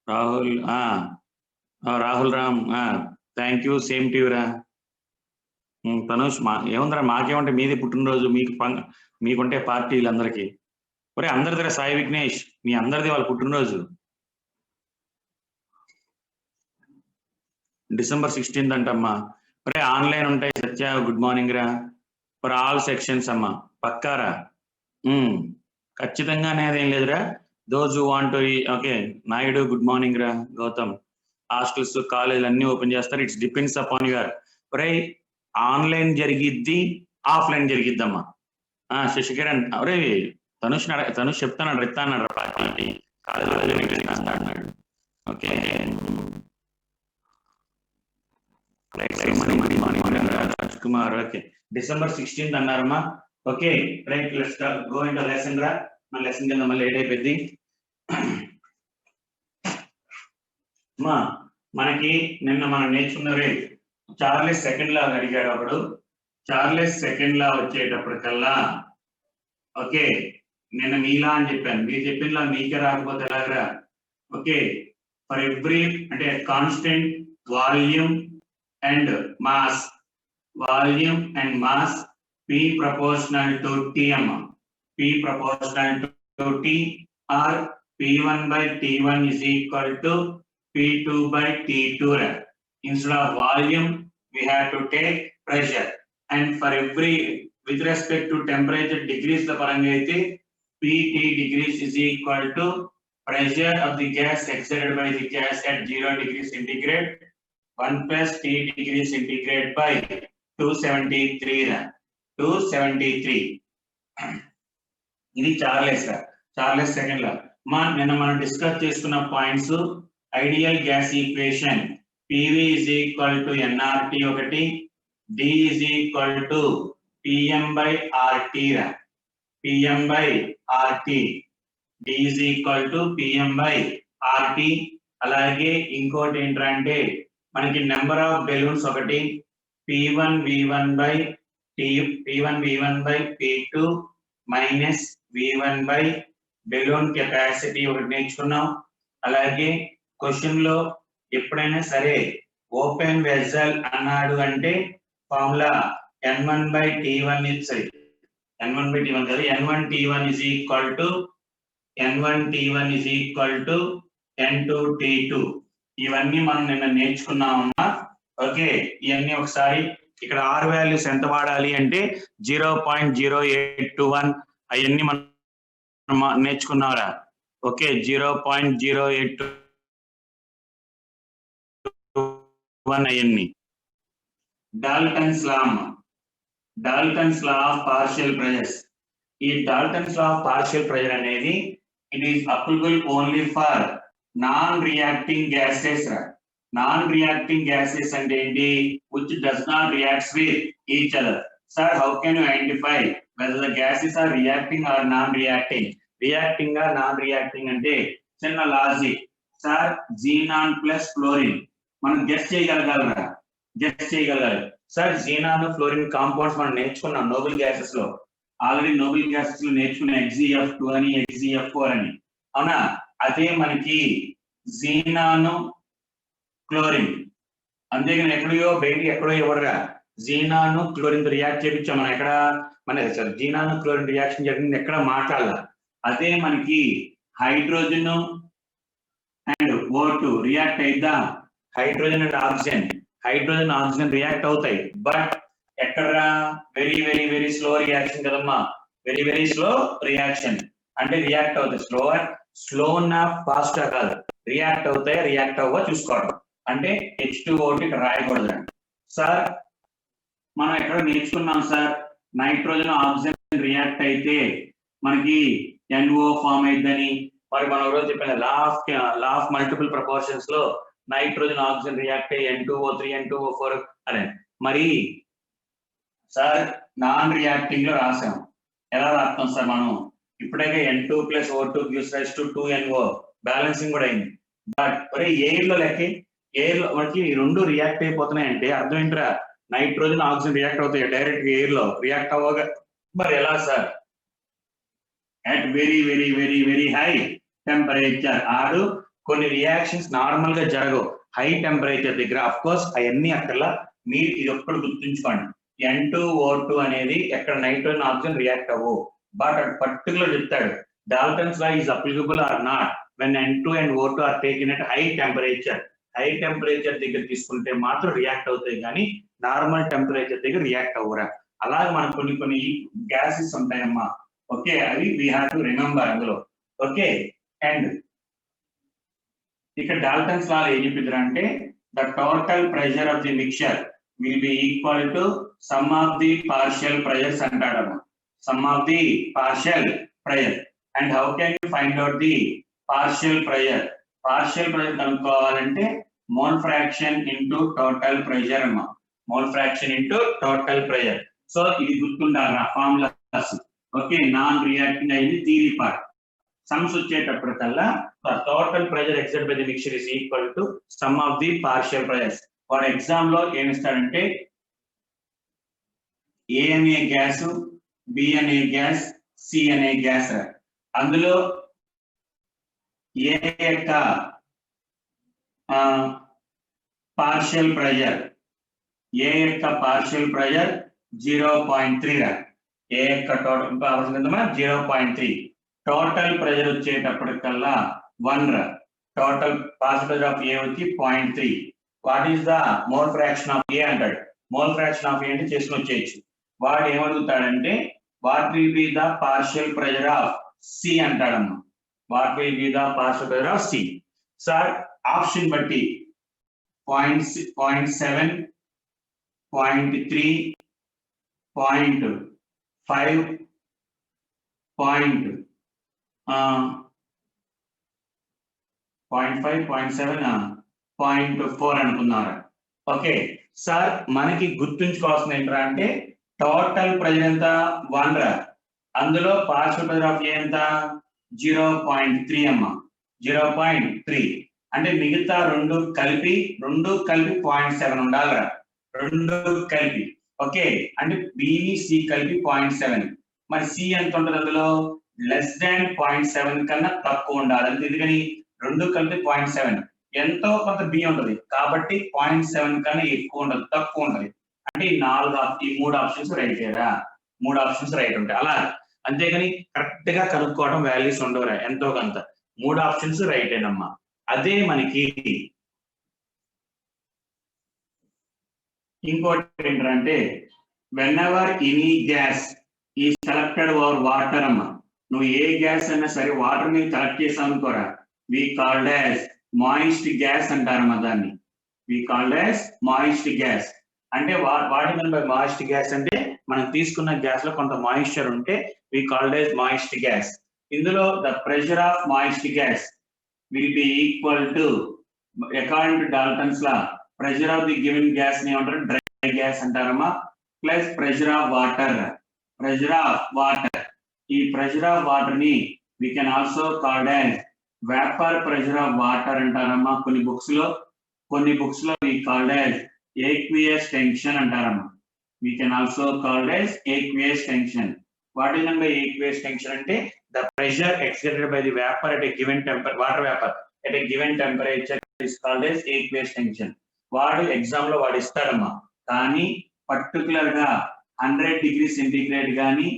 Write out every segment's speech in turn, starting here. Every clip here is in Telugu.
Rahul Rahul Ram thank you, same to you రా. తనుష్ ఏముందిరా, మాకేమంటే మీది పుట్టినరోజు, మీకుంటే పార్టీలు అందరికి. ఒరే అందరిదిరా సాయి విఘ్నేష్, మీ అందరిది వాళ్ళ పుట్టినరోజు December 16th అంటమ్మా. ఒరే ఆన్లైన్ ఉంటాయి సత్య, గుడ్ మార్నింగ్ రా ఫర్ ఆల్ సెక్షన్స్ అమ్మా, పక్కారా. ఖచ్చితంగా అనేది ఏం లేదురా. Those who want to. Okay Naidu, good morning రా. గౌతమ్, హాస్టల్స్ కాలేజీలు అన్ని ఓపెన్ చేస్తారు, ఇట్స్ డిపెండ్స్ అపాన్ యువర్. ఒరే ఆన్లైన్ జరిగిద్ది, ఆఫ్లైన్ జరిగిద్దమ్మా. శశికిరణ్, ఒరే తనుష్ చెప్తాను రిత్తా అన్నాడు party college. Okay Kumar, okay December 16th అన్నారమ్మా. Okay right, let's go into lesson రా. మన లెసన్ కింద మళ్ళీ లేట్ అయిపోయింది. మనకి నిన్న మనం నేర్చుకున్నవే చార్లెస్ సెకండ్ లా అడిగాడు అప్పుడు. చార్లెస్ సెకండ్ లా వచ్చేటప్పటికల్లా ఓకే నిన్న మీలా అని చెప్పాను, మీరు చెప్పినలా మీకే రాకపోతే ఎలాగరా. ఓకే ఫర్ ఎవ్రీ అంటే constant volume and mass, volume and mass P proportional to T అమ్మ. P proportional to T or P1 by T1 is equal to P2 by T2. Instead of volume we have to take pressure, and for every with respect to temperature degrees the paranga aithe PT degrees is equal to pressure of the gas exerted by the gas at 0 degrees centigrade 1 plus T degree centigrade by 273. ఇది చార్లెస్ సెకండ్ లా. నిన్న మనం డిస్కస్ చేసుకున్న points, ideal gas equation PV is equal to nRT ఒకటి, D is equal to PM by RT రా. PM by RT, D is equal to PM by RT. అలాగే ఇంకోటి ఏంటంటే మనకి నెంబర్ ఆఫ్ బెలూన్స్ ఒకటి, P1 V1 by P2 minus V1 by balloon capacity ఒకటి నేర్చుకున్నాం. అలాగే క్వశ్చన్ లో ఎప్పుడైనా సరే ఓపెన్ వెజల్ అన్నాడు అంటే ఫార్ములా N1 by T1 ఇచ్చాయి. N1 by T1 కదా, N1 T1 is equal to N2 T2. ఇవన్నీ మనం నిన్న నేర్చుకున్నామమ్మా. ఓకే ఇవన్నీ ఒకసారి ఇక్కడ R వాల్యూస్ ఎంత వాడాలి అంటే 0.0821 అవన్నీ మనం నేర్చుకున్నారా. ఓకే 0.0821 అవన్నీ. Dalton's law of partial pressures. ఈ Dalton's law of partial pressure అనేది it is applicable only for non reacting gases. Non-reacting gases and which does not react with each other. Sir, how can you identify whether the gases are reacting or non-reacting? Reacting or non-reacting ante chinna logic. Sir, xenon plus fluorine మనం గెస్ చేయగలగాలరా, Sir, xenon fluorine compounds మనం నేర్చుకున్నాం నోబెల్ గ్యాసెస్ లో. ఆల్రెడీ నోబెల్ గ్యాసెస్ లో నేర్చుకున్న XeF2 అని XeF4 అని, అవునా. అదే మనకి xenon క్లోరిన్, అంతేగాని ఎక్కడో బయటికి ఎక్కడో ఎవరుగా జీనాన్ క్లోరిన్ రియాక్ట్ చేయించాం మనం. ఎక్కడ మన జీనాన్ క్లోరిన్ రియాక్షన్ జరిగింది ఎక్కడ మాట్లాడాల. అదే మనకి హైడ్రోజన్ అండ్ O2 రియాక్ట్ అయిద్దా, హైడ్రోజన్ అండ్ ఆక్సిజన్ రియాక్ట్ అవుతాయి. బట్ ఎక్కడరా very very very slow reaction కదమ్మా, వెరీ స్లో రియాక్షన్. అంటే రియాక్ట్ అవుతాయి, స్లోనా ఫాస్టా కాదు, రియాక్ట్ అవుతాయి, రియాక్ట్ అవ్వ చూసుకోవడం. అంటే H2O ఇక్కడ రాయకూడదు. సార్ మనం ఎక్కడ నేర్చుకున్నాం సార్, నైట్రోజన్ ఆక్సిజన్ రియాక్ట్ అయితే మనకి NO ఫామ్ అయిద్దని. మరి మనం రోజు చెప్పిన లా ఆఫ్ మల్టిపుల్ ప్రపోర్షన్స్ లో నైట్రోజన్ ఆక్సిజన్ రియాక్ట్ అయ్యి N2O3 N2O4 అనే. మరి సార్ నాన్ రియాక్టింగ్ లో రాసాం, ఎలా రాస్తాం సార్ మనం? ఇప్పుడైతే N2 + O2 gives rise to 2NO, balancing కూడా అయింది. బట్ మరి ఎయిర్ లో మనకి రెండు రియాక్ట్ అయిపోతున్నాయి అంటే అర్థం ఏంట్రా, నైట్రోజన్ ఆక్సిజన్ రియాక్ట్ అవుతాయి డైరెక్ట్ ఎయిర్ లో, రియాక్ట్ అవ్వగా. మరి ఎలా sir? at very high temperature. ఆడు కొన్ని రియాక్షన్స్ నార్మల్ గా జరగవు హై టెంపరేచర్ దగ్గర. అఫ్ కోర్స్ అవన్నీ అక్కర్లా, మీరు ఇది ఒక్కటి గుర్తుంచుకోండి, N2O2 అనేది ఎక్కడ నైట్రోజన్ ఆక్సిజన్ రియాక్ట్ అవ్వవు. బట్ అట్ పర్టికులర్ చెప్తాడు Dalton's law is applicable or not when N2 and O2 are taken at high temperature. High temperature దగ్గర తీసుకుంటే మాత్రం రియాక్ట్ అవుతాయి, కానీ నార్మల్ టెంపరేచర్ దగ్గర రియాక్ట్ అవ్వరా. అలాగే మనకు కొన్ని గ్యాసెస్ ఉంటాయమ్మా. ఓకే, అవి వీ హ్యావ్ టు రిమెంబర్ అందులో. ఓకే, అండ్ ఇక్కడ డాల్టన్స్ లా ఏం చెప్పింది అంటే the total pressure of the mixture will be equal to sum of the partial pressures అంటాడమ్మా. Sum of the partial pressure. And how can you find out the partial pressure? Partial pressure కనుక్కోవాలంటే mole fraction into total pressure అమ్మా. Mole fraction into total pressure. So ఇది గుర్తుండాలి ఆ ఫార్ములాస్. ఓకే, నాన్ రియాక్టింగ్ అయింది థియరీ పార్ట్. సమ్స్ వచ్చేటప్పటికల్లా total pressure except by the mixture is equal to sum of the partial pressures. వాడు ఎగ్జామ్ లో ఏమిస్తాడంటే ఏ అనే గ్యాస్, బి అనే గ్యాస్, సి అనే గ్యాస్. అందులో ఏ యొక్క పార్షియల్ ప్రెషర్, ఏ యొక్క పార్షియల్ ప్రెషర్ 0.3 రా. ఏ యొక్క టోటల్ 0.3. టోటల్ ప్రెషర్ వచ్చేటప్పటికల్లా 1 రా. Total partial pressure of A వచ్చి 0.3. What is the mole fraction of A అంటాడు. మోల్ ఫ్రాక్షన్ ఆఫ్ ఏ అంటే చేసుకుని వచ్చేయచ్చు. వాడు ఏమడుగుతాడంటే what will be the partial pressure of C అంటాడమ్మా. What will be the partial pressure of C? Sir option బట్టి 0.7, 0.3, 0.5, 0.7, 0.4 అనుకున్నారు. ఓకే సార్, మనకి గుర్తుంచుకోవాల్సిన ఏంటంటే అంటే టోటల్ ప్రెషర్ ఎంత 1 రా. అందులో పార్షియల్ ప్రెషర్ ఆఫ్ ఏ ఎంత 0.3 అమ్మా. 0.3 అంటే మిగతా రెండు కలిపి 0.7 ఉండాలిరా. రెండు కలిపి. ఓకే, అంటే బిని సి కలిపి 0.7. మరి సి ఎంత ఉంటుంది అందులో? లెస్ దాన్ 0.7 కన్నా తక్కువ ఉండాలి. అంతే, ఎందుకని రెండు కలిపి 0.7. ఎంతో కొంత బి ఉంటుంది కాబట్టి 0.7 కన్నా ఎక్కువ ఉండదు, తక్కువ ఉంటుంది. అంటే ఈ మూడు ఆప్షన్స్ రైట్ అయ్యారా? 3 ఆప్షన్స్ రైట్ ఉంటాయి. అలా అంతేగాని కరెక్ట్ గా కనుక్కోవడం వాల్యూస్ ఉండవురా, ఎంతో కొంత. 3 ఆప్షన్స్ రైట్ ఏనమ్మా. అదే మనకి ఇంకోటి ఏంటంటే వెన్ ఎవర్ ఎనీ గ్యాస్ ఈ సెలెక్టెడ్ ఓవర్ వాటర్ అమ్మా. నువ్వు ఏ గ్యాస్ అయినా సరే వాటర్ ని కలెక్ట్ చేసావు అనుకోరా, we called as moist gas అంటారమ్మా దాన్ని. We called as moist gas. అంటే వాటి బై మాయిస్ట్ గ్యాస్ అంటే మనం తీసుకున్న గ్యాస్ లో కొంత మాయిశ్చర్ ఉంటే we called as moist gas. ఇందులో the pressure of moist gas will be equal to, according to Dalton's law, pressure of the given gas ni antaru dry gas antarama, plus pressure of water. Pressure of water. Ee pressure of water ni we can also call as vapor pressure of water antarama. Konni books lo we called as aqueous tension antarama. We can also call as aqueous tension. What is meant by aqueous tension ante the pressure exerted by the vapor at a given water vapor at a given temperature is called as aqueous tension. వాడు ఎగ్జామ్ లో వాడు ఇస్తాడమ్మా, కానీ పర్టికులర్ గా 100 degrees సెంటిగ్రేడ్ కానీ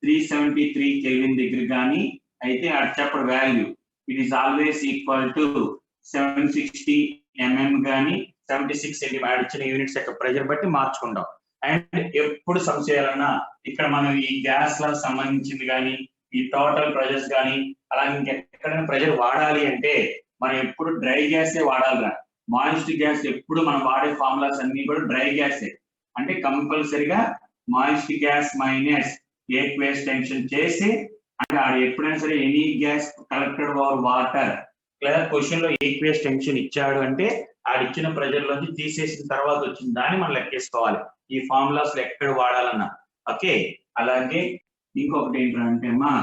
373 కెల్విన్ దగ్గర కానీ అయితే అది చెప్పడు value. It is always equal to 760 mm కానీ 76 సెంటీమీటర్ ఇచ్చిన యూనిట్స్ యొక్క ప్రెషర్ బట్టి మార్చుకుంటాం. అండ్ ఎప్పుడు సమ్ చేయాలన్నా ఇక్కడ మనం ఈ గ్యాస్ లకు సంబంధించింది కానీ ఈ టోటల్ ప్రెషర్స్ కానీ అలా ఇంకెక్కడైనా ప్రెషర్ వాడాలి అంటే మనం ఎప్పుడు డ్రై గ్యాసే వాడాలిరా. మాయిస్ట్ గ్యాస్ ఎప్పుడు మనం వాడే ఫార్ములాస్ అన్ని కూడా డ్రై గ్యాసే. అంటే కంపల్సరిగా moist gas minus aqueous tension చేసి, అంటే ఆడు ఎప్పుడైనా సరే any gas collected over water లేదా క్వశ్చన్ లో aqueous టెన్షన్ ఇచ్చాడు అంటే ఆడిచ్చిన ప్రెషర్ లోంచి తీసేసిన తర్వాత వచ్చిన దాన్ని మనం లెక్కేసుకోవాలి ఈ ఫార్ములాస్ లో ఎక్కడ వాడాలన్నా. ఓకే, అలాగే ఇంకొకటి ఏంటంటే అమ్మా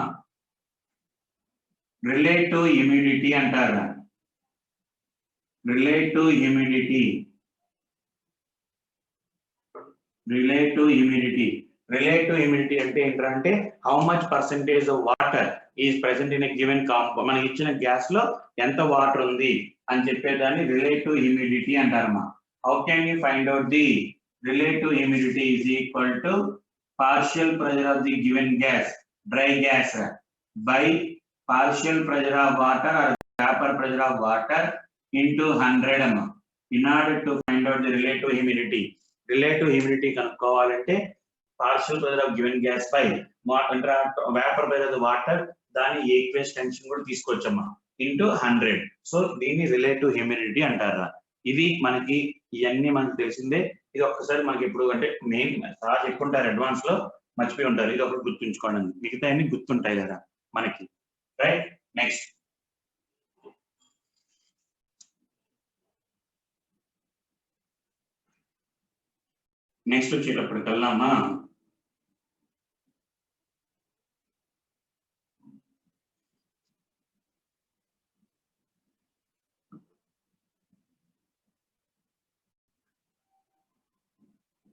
రిలేటివ్ హ్యూమిడిటీ అంటారు. రిలేటివ్ హ్యూమిడిటీ అంటే ఏంటంటే how much percentage of water water is present in a given మనకి ఇచ్చిన గ్యాస్ లో ఎంత వాటర్ ఉంది అని చెప్పేదాన్ని రిలేటివ్ హ్యూమిడిటీ అంటారమ్మా. How can you find out the relative humidity is equal to partial pressure of the given gas, dry gas, by partial pressure of water or vapor pressure of water into 100 mm. In order to find out the relative humidity కనుక్కోవాలంటే partial pressure of given gas by vapor pressure of the water దాని ఈక్వేషన్ టెన్షన్ కూడా తీసుకోవచ్చమ్మా ఇంటూ 100. సో దీన్ని రిలేటివ్ హ్యూమిడిటీ అంటారా. ఇది మనకి ఇవన్నీ మనకు తెలిసిందే. ఇది ఒక్కసారి మనకి ఇప్పుడు అంటే మెయిన్ సార్ చెప్పుకుంటారు, అడ్వాన్స్ లో మర్చిపోయి ఉంటారు, ఇది ఒకటి గుర్తుంచుకోండి. మిగతా అన్ని గుర్తుంటాయి కదా మనకి, రైట్. నెక్స్ట్ వచ్చేటప్పటికల్లామా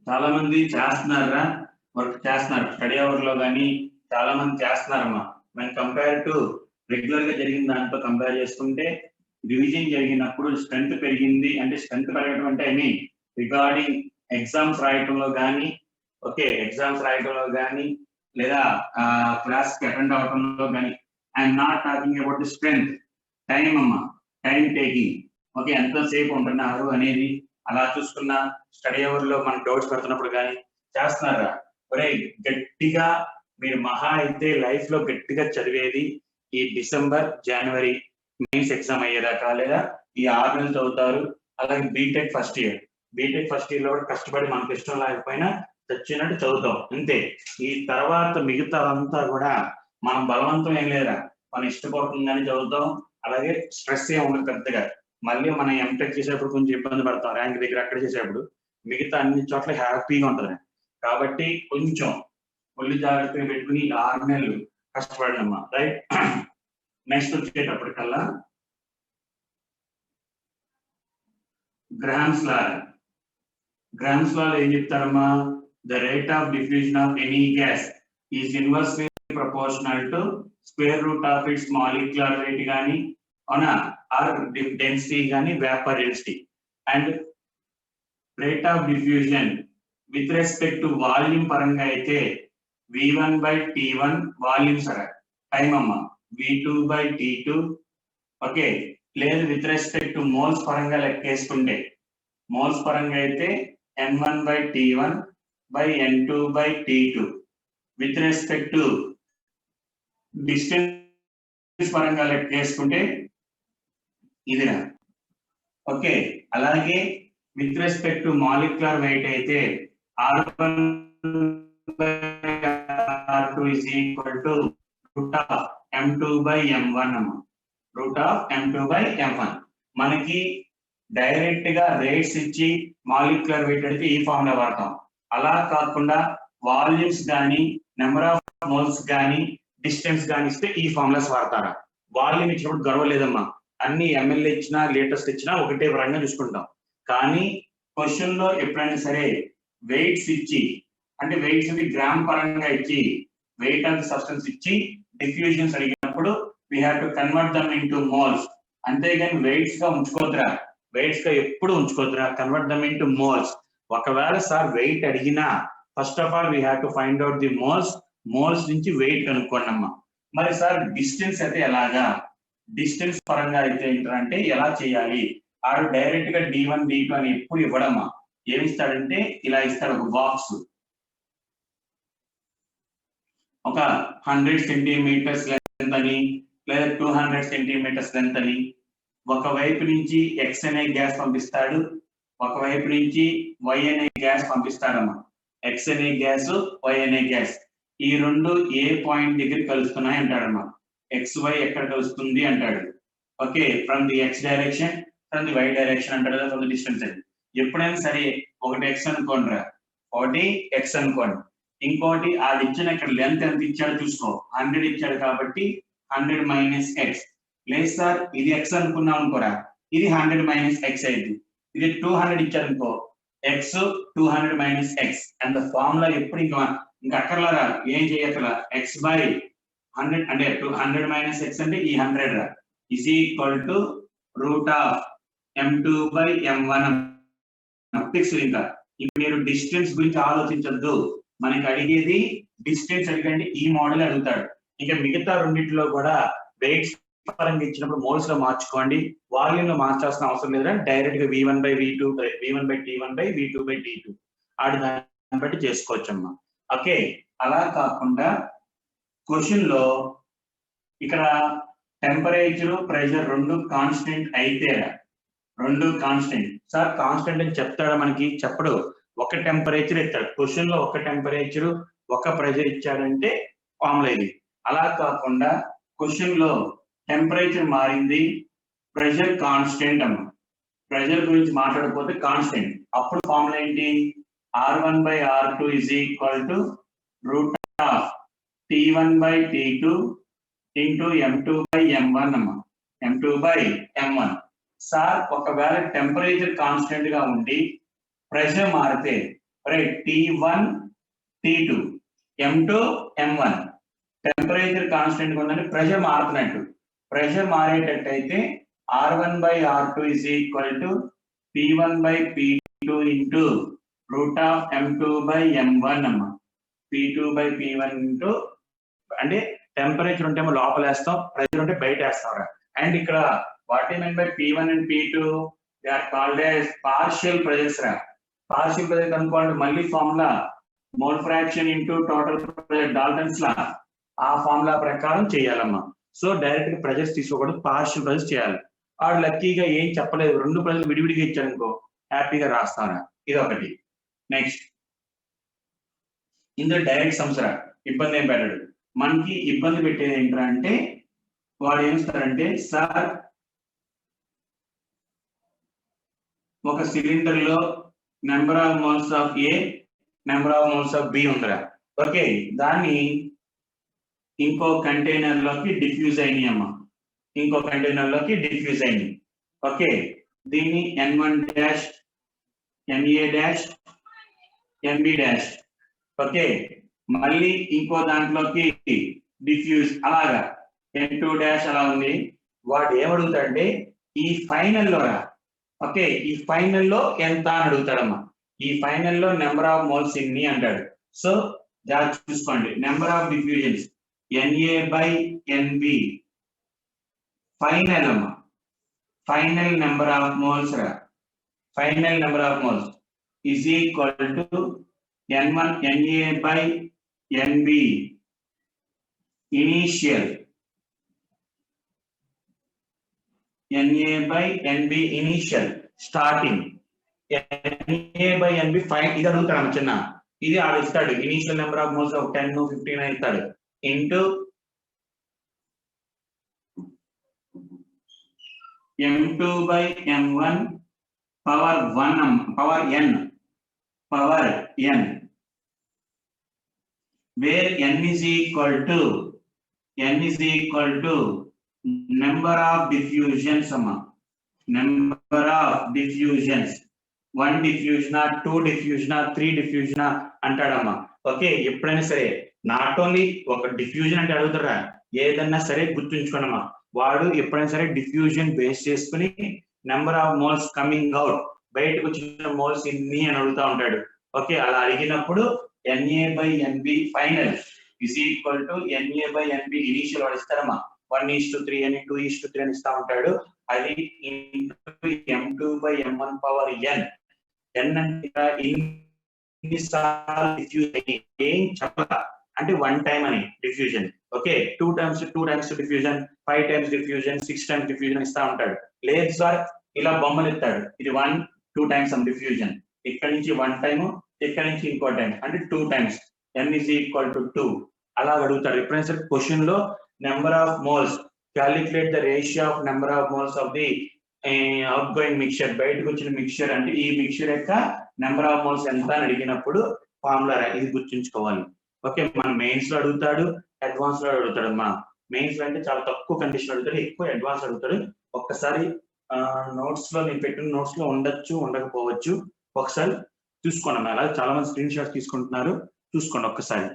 చాలా మంది చేస్తున్నారా, వర్క్ చేస్తున్నారు, స్టడీ అవర్ లో కానీ చాలా మంది చేస్తున్నారమ్మా. మనం కంపేర్ టు రెగ్యులర్ గా జరిగిన దాంతో కంపేర్ చేసుకుంటే రివిజన్ జరిగినప్పుడు స్ట్రెంత్ పెరిగింది. అంటే స్ట్రెంత్ పెరగడం అంటే ఐ మీన్ రిగార్డింగ్ ఎగ్జామ్స్ రాయటంలో కానీ, ఓకే ఎగ్జామ్స్ రాయటంలో కానీ లేదా క్లాస్ కి అటెండ్ అవటంలో కానీ. I'm not talking about the strength, time అమ్మా, టైం టేకింగ్. ఓకే ఎంతసేపు ఉంటున్నారు అనేది అలా చూసుకున్న స్టడీ అవర్ లో మనకు డౌట్స్ పెడుతున్నప్పుడు కానీ చేస్తున్నారా. ఒరే గట్టిగా మీరు మహా అయితే లైఫ్ లో గట్టిగా చదివేది ఈ డిసెంబర్ జనవరి మెయిన్స్ ఎగ్జామ్ అయ్యేదాకా, లేదా ఈ 6 నెలలు చదువుతారు. అలాగే బీటెక్ ఫస్ట్ ఇయర్ లో కూడా కష్టపడి మనకు ఇష్టం లేకపోయినా చచ్చినట్టు చదువుతాం అంతే. ఈ తర్వాత మిగతా అంతా కూడా మనం బలవంతం ఏం లేదా, మనం ఇష్టపడుతుందని చదువుతాం. అలాగే స్ట్రెస్ ఏ ఉండదు పెద్దగా. మళ్ళీ మనం ఎంటెక్ చేసేప్పుడు కొంచెం ఇబ్బంది పడతాం, ర్యాంక్ దగ్గర అక్కడ చేసేప్పుడు. మిగతా అన్ని చోట్ల హ్యాపీగా ఉంటుంది. కాబట్టి కొంచెం ఒళ్ళు జాగ్రత్తగా పెట్టుకుని 6 నెలలు కష్టపడమ్మా, రైట్. నెక్స్ట్ వచ్చేటప్పటికల్లా గ్రామ్స్ లా ఏం చెప్తారమ్మా, the rate of diffusion of any gas is inversely proportional to square root of its molecular rate కానీ అవునా, ఆర్ డెన్సిటీ కానీ vapour density. And rate of diffusion with respect to volume పరంగా అయితే V1/T1 వాల్యూమ్ సరే టైం అమ్మా, V2/T2. ఓకే లేదు విత్ రెస్పెక్ట్ టు మోల్స్ పరంగా లెక్కేసుకుంటే, మోల్స్ పరంగా అయితే N1/T1 N2/T2. With respect to distance పరంగా లెక్కేసుకుంటే ఇదిరా. ఓకే అలాగే with respect to molecular weight అయితే R1/R2 is equal to root of M2/M1 అమ్మా, root of M2/M1. మనకి డైరెక్ట్ గా రేట్స్ ఇచ్చి మాలిక్యులర్ వెయిట్ అయితే ఈ ఫార్ములా వాడతాం. అలా కాకుండా వాల్యూమ్స్ కానీ నెంబర్ ఆఫ్ మోల్స్ కానీ డిస్టెన్స్ కానీ ఇస్తే ఈ ఫార్ములాస్ వాడతారా. వాల్యూమ్ ఇచ్చినప్పుడు గొడవ లేదమ్మా, అన్ని ఎంఎల్ఏ ఇచ్చినా లీటర్స్ ఇచ్చినా ఒకటే పరంగా చూసుకుంటాం. కానీ క్వశ్చన్ లో ఎప్పుడైనా సరే వెయిట్స్ ఇచ్చి, అంటే వెయిట్స్ గ్రామ్ పరంగా ఇచ్చి, వెయిట్ ఆఫ్ సబ్స్టెన్స్ ఇచ్చి డిఫ్యూజన్స్ అడిగినప్పుడు we have to convert dum into moles. అంతేగాని వెయిట్స్ గా ఉంచుకోద్దురా, వెయిట్స్ గా ఎప్పుడు ఉంచుకోద్దురా, కన్వర్ట్ దమ్ ఇంటూ మోల్స్. ఒకవేళ సార్ వెయిట్ అడిగినా first of all we have to find out the moles నుంచి వెయిట్ కనుక్కోండి అమ్మా. మరి సార్ డిస్టెన్స్ అయితే ఎలాగా, డిస్టెన్స్ పరంగా అయితే ఏంటంటే ఎలా చేయాలి, ఆడు డైరెక్ట్ గా D1 D2 అని ఎప్పుడు ఇవ్వడమ్మా. ఏమి ఇస్తాడంటే ఇలా ఇస్తాడు, ఒక బాక్స్, ఒక 100 సెంటీమీటర్స్ లెంత్ అని లేదా 200 సెంటీమీటర్స్ లెంత్ అని. ఒకవైపు నుంచి X అనే గ్యాస్ పంపిస్తాడు, ఒకవైపు నుంచి Y అనే గ్యాస్ పంపిస్తాడమ్మా. X అనే గ్యాస్, Y అనే గ్యాస్, ఈ రెండు ఏ పాయింట్ దగ్గర కలుస్తున్నాయి అంటాడమ్మా. XY ఎక్కడ కలుస్తుంది అంటాడు. Okay from the X direction, from the Y direction అంటాడు కదా, ఫ్రమ్ ది డిస్టెన్స్ అని. ఎప్పుడైనా సరే ఒకటి X అనుకోండి రా, ఒకటి X అనుకోండి, ఇంకోటి అది ఇచ్చిన ఇక్కడ లెంత్ ఎంత ఇచ్చాడు చూసుకో, 100 ఇచ్చాడు కాబట్టి 100 - X. లేదు సార్ ఇది X అనుకున్నాం అనుకోరా, ఇది 100 - X అయింది. ఇది 200 ఇచ్చాడు అనుకో, X 200 - X. And the formula ఎప్పుడు ఇంకా అక్కర్లారా, ఏం చేయక్కర్లా, X/200 100 అంటే 200 మైనస్ x అంటే ఈ 100 రా is equal to root of m2 by m1 fix. ఇంకా మీరు డిస్టెన్స్ గురించి ఆలోచించద్దు, మనకి అడిగేది డిస్టెన్స్ అడిగండి ఈ మోడల్ అడుగుతాడు. ఇంకా మిగతా రెండింటిలో కూడా వెయిట్స్ పరంగా ఇచ్చినప్పుడు మోల్స్ లో మార్చుకోండి, వాల్యూమ్ లో మార్చాల్సిన అవసరం లేదా, డైరెక్ట్ గా v1 by v2 v1 by t1 by v2 by t2 ఆడి దాన్ని బట్టి చేసుకోవచ్చమ్మా. ఓకే, అలా కాకుండా క్వశ్చన్ లో ఇక్కడ టెంపరేచర్ ప్రెషర్ రెండు కాన్స్టెంట్ అయితే, రెండు కాన్స్టెంట్ సార్ కాన్స్టెంట్ అని చెప్తాడా మనకి? చెప్పడు. ఒక టెంపరేచర్ ఇస్తాడు క్వశ్చన్ లో, ఒక టెంపరేచర్ ఒక ప్రెషర్ ఇచ్చాడంటే ఫార్ములా ఇది. అలా కాకుండా క్వశ్చన్ లో టెంపరేచర్ మారింది, ప్రెషర్ కాన్స్టెంట్ అమ్మ, ప్రెషర్ గురించి మాట్లాడకపోతే కాన్స్టెంట్, అప్పుడు ఫార్ములా ఏంటి? R1 by R2 is equal to root of T1 by T2 into M2 by M1 అమ్మ, M2 బై M1. సార్ ఒకవేళ టెంపరేచర్ కాన్స్టెంట్ గా ఉండి ప్రెషర్ మారితే right T1 T2 M2 M1 temperature constant గా ఉందని ప్రెషర్ మారుతున్నట్టు, ప్రెషర్ మారేటట్టయితే R1 by R2 is equal to P1 by P2 into root of M2 by M1 అమ్మ, P2 బై P1 ఇంటూ, అంటే టెంపరేచర్ ఉంటే లోపల వేస్తాం, ప్రెషర్ ఉంటే బయట వేస్తాం. అండ్ ఇక్కడ what is mean by P1 and P2? They are called as partial pressures రా. పార్షియల్ ప్రెషర్ కనుక్కోండి, మళ్ళీ formula mole fraction into total pressure Dalton's law, ఆ ఫార్ములా ప్రకారం చేయాలమ్మా. సో డైరెక్ట్ గా ప్రెషర్స్ తీసుకోకూడదు, పార్షియల్ ప్రెషర్స్ చేయాలి. వాడు లక్కీగా ఏం చెప్పలేదు, రెండు ప్రెషర్లు విడివిడిగా ఇచ్చారనుకో హ్యాపీగా రాస్తారా. ఇది ఒకటి. నెక్స్ట్ ఇందులో డైరెక్ట్ సంవత్సరం ఇబ్బంది ఏం పెట్టాడు, మనకి ఇబ్బంది పెట్టేది ఏంటంటే అంటే వాడు ఏమిస్తారంటే సార్ ఒక సిలిండర్ లో number of moles of A, number of moles of B ఉందిరా. ఓకే, దాన్ని ఇంకో కంటైనర్ లోకి డిఫ్యూజ్ అయినాయి అమ్మా, ఇంకో కంటైనర్ లోకి డిఫ్యూజ్ అయినాయి. ఓకే, దీన్ని N1 dash, NA dash, NB dash. Okay, మళ్ళీ ఇంకో దాంట్లోకి డిఫ్యూజ్, అలాగా N2 డాష్ అలా ఉంది. వాడు ఏమడుగుతాడంటే ఈ ఫైనల్ లో రా. ఓకే, ఈ ఫైనల్ లో ఎంత అని అడుగుతాడమ్మా. ఈ ఫైనల్ లో నెంబర్ ఆఫ్ మోల్స్ ఇన్ని అంటాడు. సో జాగ్రత్త చూసుకోండి, number of diffusions NA by NB final అమ్మా, ఫైనల్ నెంబర్ ఆఫ్ మోల్స్ రా, final number of moles is equal to N1 NA by NB initial, NA by NB initial starting, NA by NB fine. ఇది అడుగుతాడు చిన్న, ఇది ఆడు ఇస్తాడు ఇనిషియల్ నెంబర్ ఆఫ్ మోల్స్ 10 15 ఇస్తాడు into M2 by M1 power 1 power n where n is equal to number of diffusions amma, number of diffusions, 1 diffusion, 2 diffusion, 3 diffusion అంటాడమ్మా. Okay, ఎప్పుడైనా సరే నాట్ ఓన్లీ ఒక డిఫ్యూజన్ అంటే అడుగుతారా, ఏదన్నా సరే గుర్తుంచుకోనమ్మా, వాడు ఎప్పుడైనా సరే డిఫ్యూజన్ బేస్ చేసుకుని number of moles coming out, బయటకు వచ్చిన మోల్స్ ఇన్ని అని అడుగుతా ఉంటాడు. ఓకే, అలా అడిగినప్పుడు NA by NB final is equal to NA by NB initial వాడు ఇస్తారమ్మా, 1:3 అని 2:3 అని ఇస్తా ఉంటాడు. అది M2 by M1 power n అంటే ఇన్నిసార్లు డిఫ్యూజ్ అయ్యి ఏం చెప్పాల అంటే 1 టైం అని diffusion. Okay, 2 times diffusion, 5 times diffusion, 6 times diffusion ఇస్తా ఉంటాడు. లేదు సార్ ఇలా బొమ్మలు ఇస్తాడు, ఇది 1 2 టైమ్స్ డిఫ్యూజన్, ఇక్కడ నుంచి 1 టైమ్, ఇక్కడ నుంచి ఇంకో టైం అంటే 2 times, n is equal to 2 అలా అడుగుతాడు. ఎప్పుడైనా సరే క్వశ్చన్ లో number of moles, calculate the ratio of number of moles of the out going mixture, బయటకు వచ్చిన మిక్చర్ అంటే ఈ మిక్చర్ యొక్క నెంబర్ ఆఫ్ మోల్స్ ఎంత అని అడిగినప్పుడు ఫార్ములా ఇది గుర్తుంచుకోవాలి. ఓకే, మన మెయిన్స్ లో అడుగుతాడు, అడ్వాన్స్ లో అడుగుతాడు. మన మెయిన్స్ లో అంటే చాలా తక్కువ కండిషన్ అడుగుతాడు, ఎక్కువ అడ్వాన్స్ అడుగుతాడు. ఒక్కసారి నోట్స్ లో నేను పెట్టిన నోట్స్ లో ఉండొచ్చు ఉండకపోవచ్చు, ఒకసారి చూసుకోండి. అలాగే చాలా మంది స్క్రీన్ షాట్స్ తీసుకుంటున్నారు, చూసుకోండి ఒక్కసారి.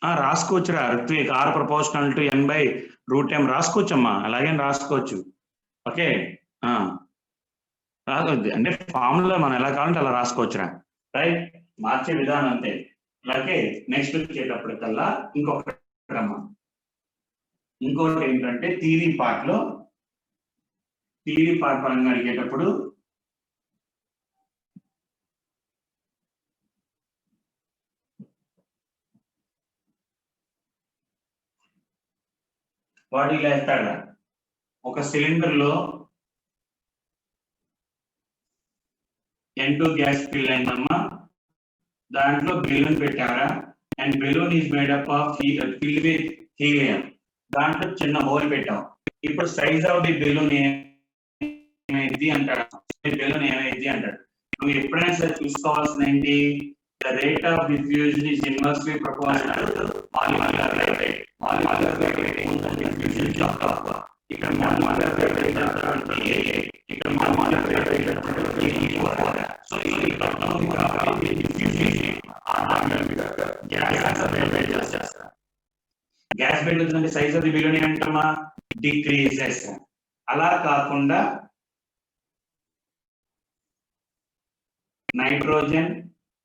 రాసుకోవచ్చురా Ritvik, R proportional to N/√M రాసుకోవచ్చమ్మా, అలాగే రాసుకోవచ్చు. ఓకే, అంటే ఫార్ములా మనం ఎలా కావాలంటే అలా రాసుకోవచ్చురా, రైట్, మార్చే విధానం అంతే. అలాగే నెక్స్ట్ వచ్చేటప్పటికల్లా ఇంకొకటి ఏంటంటే థియరీ పార్ట్ పరంగా అడిగేటప్పుడు వాడు ఇలా వేస్తాడా, ఒక సిలిండర్ లో N2 గ్యాస్ ఫిల్ అయిందమ్మా, దాంట్లో బెలూన్ పెట్టారా, and balloon is made up of fill with helium, దాంట్లో చిన్న హోల్ పెట్టాం. ఇప్పుడు సైజ్ ఆఫ్ ది బెలూన్ ఏమైంది అంటాడు, బెలూన్ ఏమైంది అంటాడు. నువ్వు ఎప్పుడైనా సరే చూసుకోవాల్సిన ఏంటి, the rate of diffusion is inversely proportional to molecular weight. Molecular weight diffusion చాలా ఇక్కడ molecular weight ఇక్కడ molecular weight సో ఇక్కడ diffusion గ్యాస్ బెడ్ వచ్చిందంటే సైజ్ ఆఫ్ ది బెలూన్ ఏమంటామా, డిక్రీజెస్. అలా కాకుండా నైట్రోజన్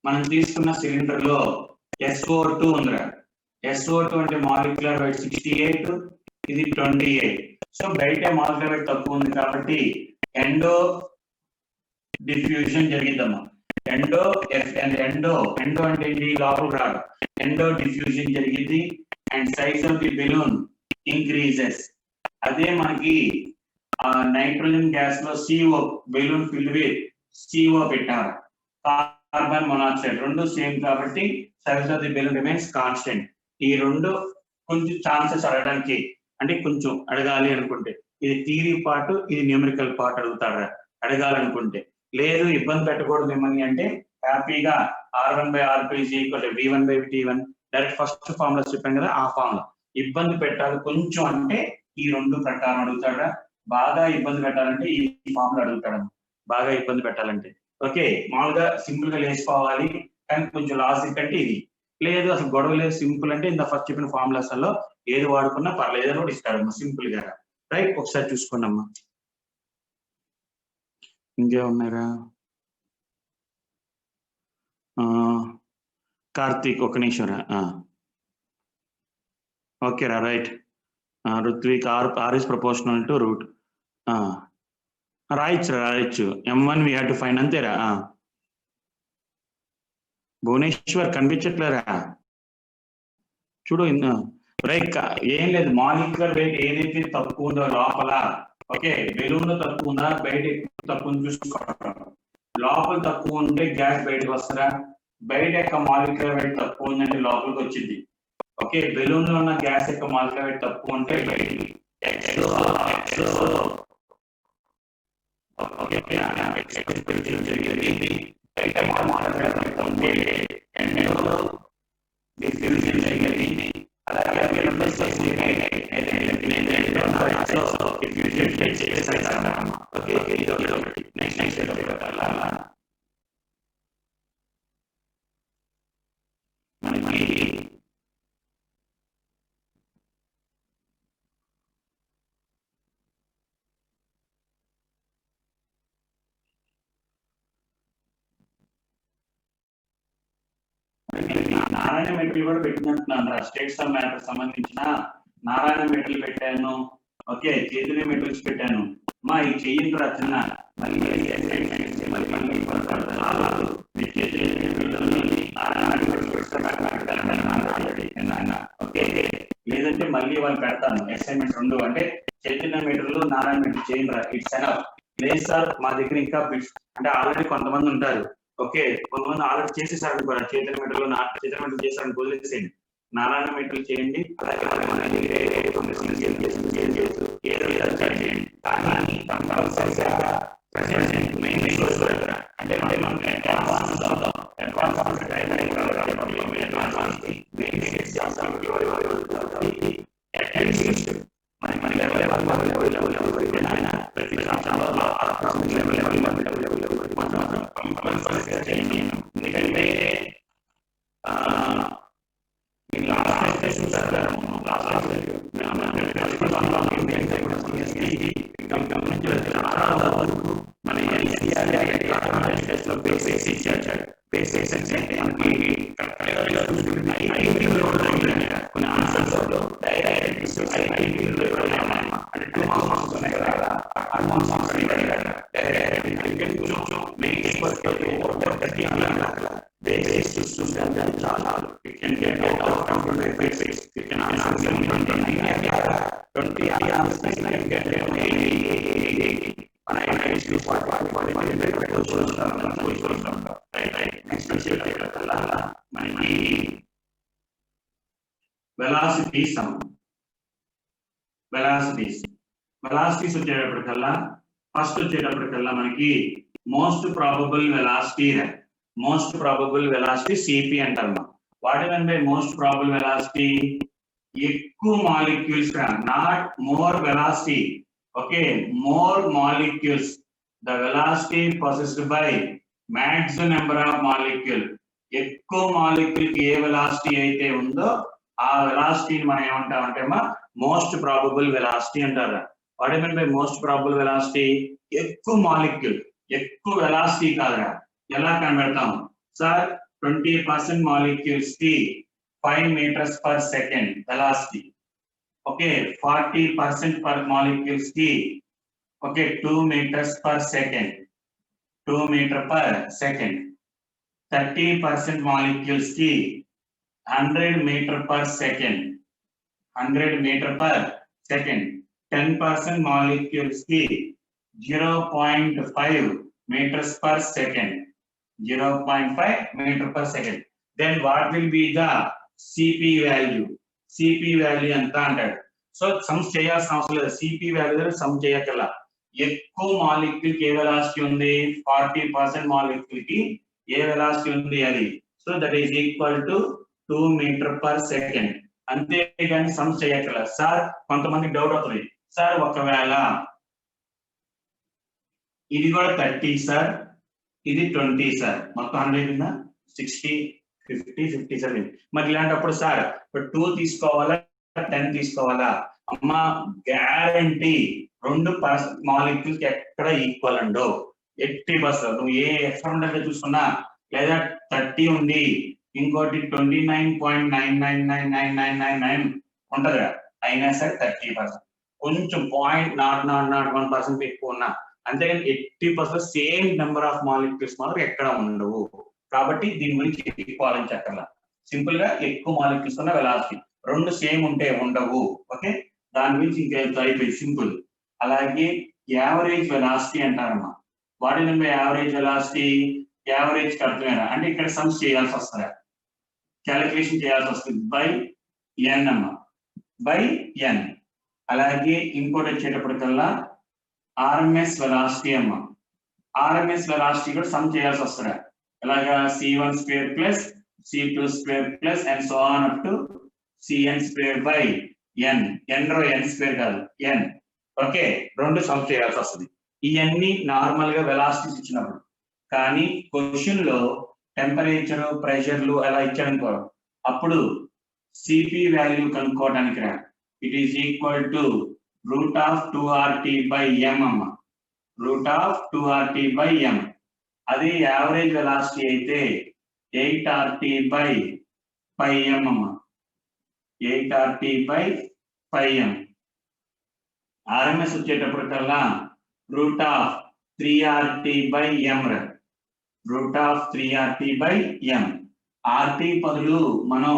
మనం తీసుకున్న సిలిండర్ లో SO2 ఉందిరా, SO2 అంటే మాలిక్యులర్ వెయిట్ 68, ఇది 28. సో బయట మాలిక్యులర్ వెయిట్ తక్కువ ఉంది కాబట్టి ఎండో డిఫ్యూజన్ జరిగిద్దమ్మా. ఎండో అంటే ఏంటి, లోపల రాదు, ఎండో డిఫ్యూజన్ జరిగింది and size of the balloon increases. అదే మనకి నైట్రోజన్ గ్యాస్ లో CO balloon fill with CO పెట్టారు, కార్బన్ మొనాక్సైడ్ రెండు సేమ్ కాబట్టి size of the balloon remains constant. ఈ రెండు కొంచెం ఛాన్సెస్ అడగడానికి, అంటే కొంచెం అడగాలి అనుకుంటే ఇది థియరీ పార్ట్, ఇది న్యూమరికల్ పార్ట్ అడుగుతారా అడగాలనుకుంటే. లేదు ఇబ్బంది పెట్టకూడదు మిమ్మల్ని అంటే హ్యాపీగా R1/R2 V1/T1 direct first formula చెప్పాను కదా, ఆ ఫార్ములా. ఇబ్బంది పెట్టాలి కొంచెం అంటే ఈ రెండు ప్రకారం అడుగుతాడా, బాగా ఇబ్బంది పెట్టాలంటే ఈ ఫార్ములా అడుగుతాడు, బాగా ఇబ్బంది పెట్టాలంటే. ఓకే, మామూలుగా సింపుల్ గా వేసుకోవాలి కానీ కొంచెం లాజిక్ అంటే ఇది. లేదు అసలు గొడవ లేదు, సింపుల్ అంటే ఇంత ఫస్ట్ చెప్పిన ఫార్ములాస్ లో ఏది వాడుకున్నా పర్లేదు అని కూడా ఇస్తాడమ్మా సింపుల్ గా, రైట్. ఒకసారి చూసుకోండి అమ్మా, ఇంకేమున్నారా. కార్తీక్ ఒక నిమిషం రా, ఓకే రా, right. Ritvik R is proportional to root. రాయొచ్చు M1 we have to find అంతేరా. భువనేశ్వర్ కనిపించట్లేరా, చూడు రైట్. ఏం లేదు, మాలిక్యులర్ వెయిట్ ఏదైతే తక్కువ ఉందో లోపల, ఓకే బెలూన్ లో తక్కువ ఉందా బయట తక్కువ చూసుకోవడం, లోపల తక్కువ ఉంటే గ్యాస్ బయటకు వస్తారా, బయట యొక్క మాలిక్యులర్ వెయిట్ తక్కువ ఉందంటే లోపలికి వచ్చింది. ఓకే బెలూన్ లో ఉన్న గ్యాస్ యొక్క మాలిక్యులర్ వెయిట్ తక్కువ ఉంటే బయటికి. నారాయణ మెటీరియల్ కూడా పెట్టినట్టున్నాను రా, స్టేట్స్ ఆఫ్ మ్యాటర్ సంబంధించిన నారాయణ మెటీరియల్ పెట్టాను, ఓకే చైతన్య మెటీరియల్స్ పెట్టాను. మా ఈ చెయ్యండి రా చిన్న లేదంటే మళ్ళీ వాళ్ళు పెడతాను అసైన్మెంట్ రెండు, అంటే చైతన్య మెటీరియల్ నారాయణ మెటీరియల్ చేయండి రా, ఇట్స్ ఎనఫ్. లేదు సార్ మా దగ్గర ఇంకా బిట్స్ అంటే ఆల్రెడీ కొంతమంది ఉంటారు, ఓకే కొంతమంది ఆల్రెడీ చేసేసారు అనుకోండి, చైతన్య మెటీరియల్ చేశారని వదిలేసేయండి, నారాయణ మెటీరియల్ చేయండి. అలాగే వెలాసిటీస్ వచ్చేటప్పటికల్లా ఫస్ట్ వచ్చేటప్పటికల్లా మనకి మోస్ట్ ప్రాబబుల్ వెలాసిటీ సిపి అంటారు. What is by most probable velocity? ఎక్కువ molecules, not more velocity. Okay, more molecules, the velocity possessed by maximum number of molecule. ఎక్కువ మాలిక్యూల్ కి ఏ వెలాసిటీ అయితే ఉందో ఆ వెలాసిటీని మనం ఏమంటామంటే మోస్ట్ ప్రాబబుల్ వెలాసిటీ అంటారు. What is by most probable velocity? ఎక్కువ మాలిక్యూల్, ఎక్కువ వెలాసిటీ కాదురా. ఎలా కనబెడతాం సార్? 20% మాలిక్యూల్స్ కి 5 meters per second velocity. Okay, 40% per molecules ki, okay, 2 meters per second, 2 meter per second. 30% molecules ki 100 meter per second, 100 meter per second. 10% molecules ki 0.5 meters per second, 0.5 meter per second. Then what will be the CP value? CP value ఎంత అంటాడు. సో సమ్స్ చేయాల్సిన అవసరం లేదు. CP వాల్యూ సమ్ చేయకల్లా ఎక్కువ మాలిక్యూల్ కి ఏ వెలాసిటీ ఉంది? 40% మాలిక్యూల్ కి ఏ వెలాసిటీ ఉంది అది. So that is equal to 2 meter per second. అంతేగాని సమ్స్ చేయకల్లా. సార్ కొంతమంది డౌట్ అవుతుంది, సార్ ఒకవేళ ఇది కూడా 30 సార్, ఇది 20 సార్, మొత్తం 100 ఉందా? 60, 50, 57. మరి ఇలాంటప్పుడు సార్ 2 తీసుకోవాలా 10 తీసుకోవాలా? అమ్మా గ్యారంటీ 2% మాలిక్యూల్ కి ఎక్కడ ఈక్వల్ అండో 80%. నువ్వు ఏ ఎక్స్పెరిమెంట్ చూసుకున్నా, లేదా 30 ఉంది, ఇంకోటి 29.999999 ఉంటదిగా, అయినా సరే 30%. కొంచెం 0.0001% ఎక్కువ ఉన్నా, అంతేగాని 80% సేమ్ నెంబర్ ఆఫ్ మాలిక్యూల్స్ మాత్రం ఎక్కడ ఉండవు. కాబట్టి దీని గురించి ఎక్కువ ఆలోచించక్కర్లా. సింపుల్ గా ఎక్కువ మాలిక్యూల్స్ ఉన్న వెలాసిటీ, 2 సేమ్ ఉంటే ఉండవు. ఓకే, దాని గురించి ఇంకా అయిపోయింది, సింపుల్. అలాగే యావరేజ్ వెలాసిటీ అంటారమ్మా. What is by average velocity? Average కడుతున్నారా అంటే ఇక్కడ సమ్స్ చేయాల్సి వస్తుందా, క్యాలిక్యులేషన్ చేయాల్సి వస్తుంది. బై ఎన్ అమ్మా, బై ఎన్. అలాగే ఇంకోటి వచ్చేటప్పటికల్లా ఆర్ఎంఎస్ వెలాసిటీ అమ్మా. ఆర్ఎంఎస్ వెలాసిటీ కూడా సమ్ చేయాల్సి వస్తుందా. అలాగా C1 square plus C2 square plus and so on up to Cn square by n. n రో n square కాదు, n. ఓకే, 2 సమ్ చేయాల్సి వస్తుంది. ఇవన్నీ నార్మల్ గా వెలాసిటీస్ ఇచ్చినప్పుడు. కానీ క్వశ్చన్ లో టెంపరేచర్, ప్రెషర్లు అలా ఇచ్చాడనుకో, అప్పుడు సిపి వాల్యూ కనుక్కోవడానికి రా, it is equal to √2RT by m అమ్మ. √2RT by m. అది యావరేజ్ వెలాసిటీ అయితే 8RT by m అమ్మ. 8RT by m. ఆర్ఎంఎస్ వచ్చేటప్పటికల్లా √3RT by m రా. √3RT by m. RT బదులు మనం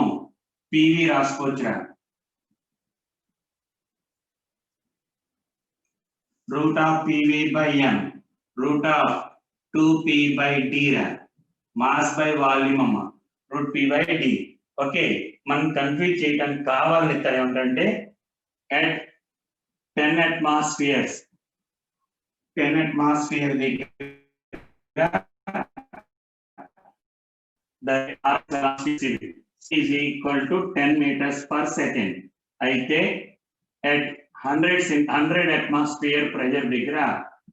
PV రాసుకోవచ్చురా. √PV by m, √2P by d రా. మాస్ బై వాల్యూమ్ అమ్మ, √P by d. ఓకే, మనం కన్ఫ్యూజ్ చేయడానికి కావాలని ఇక్కడ ఏమంటే at 10 atmospheres, 10 atmosphere దగ్గర the velocity is equal to 10 meters per second. అయితే at 100 atmosphere pressure దగ్గర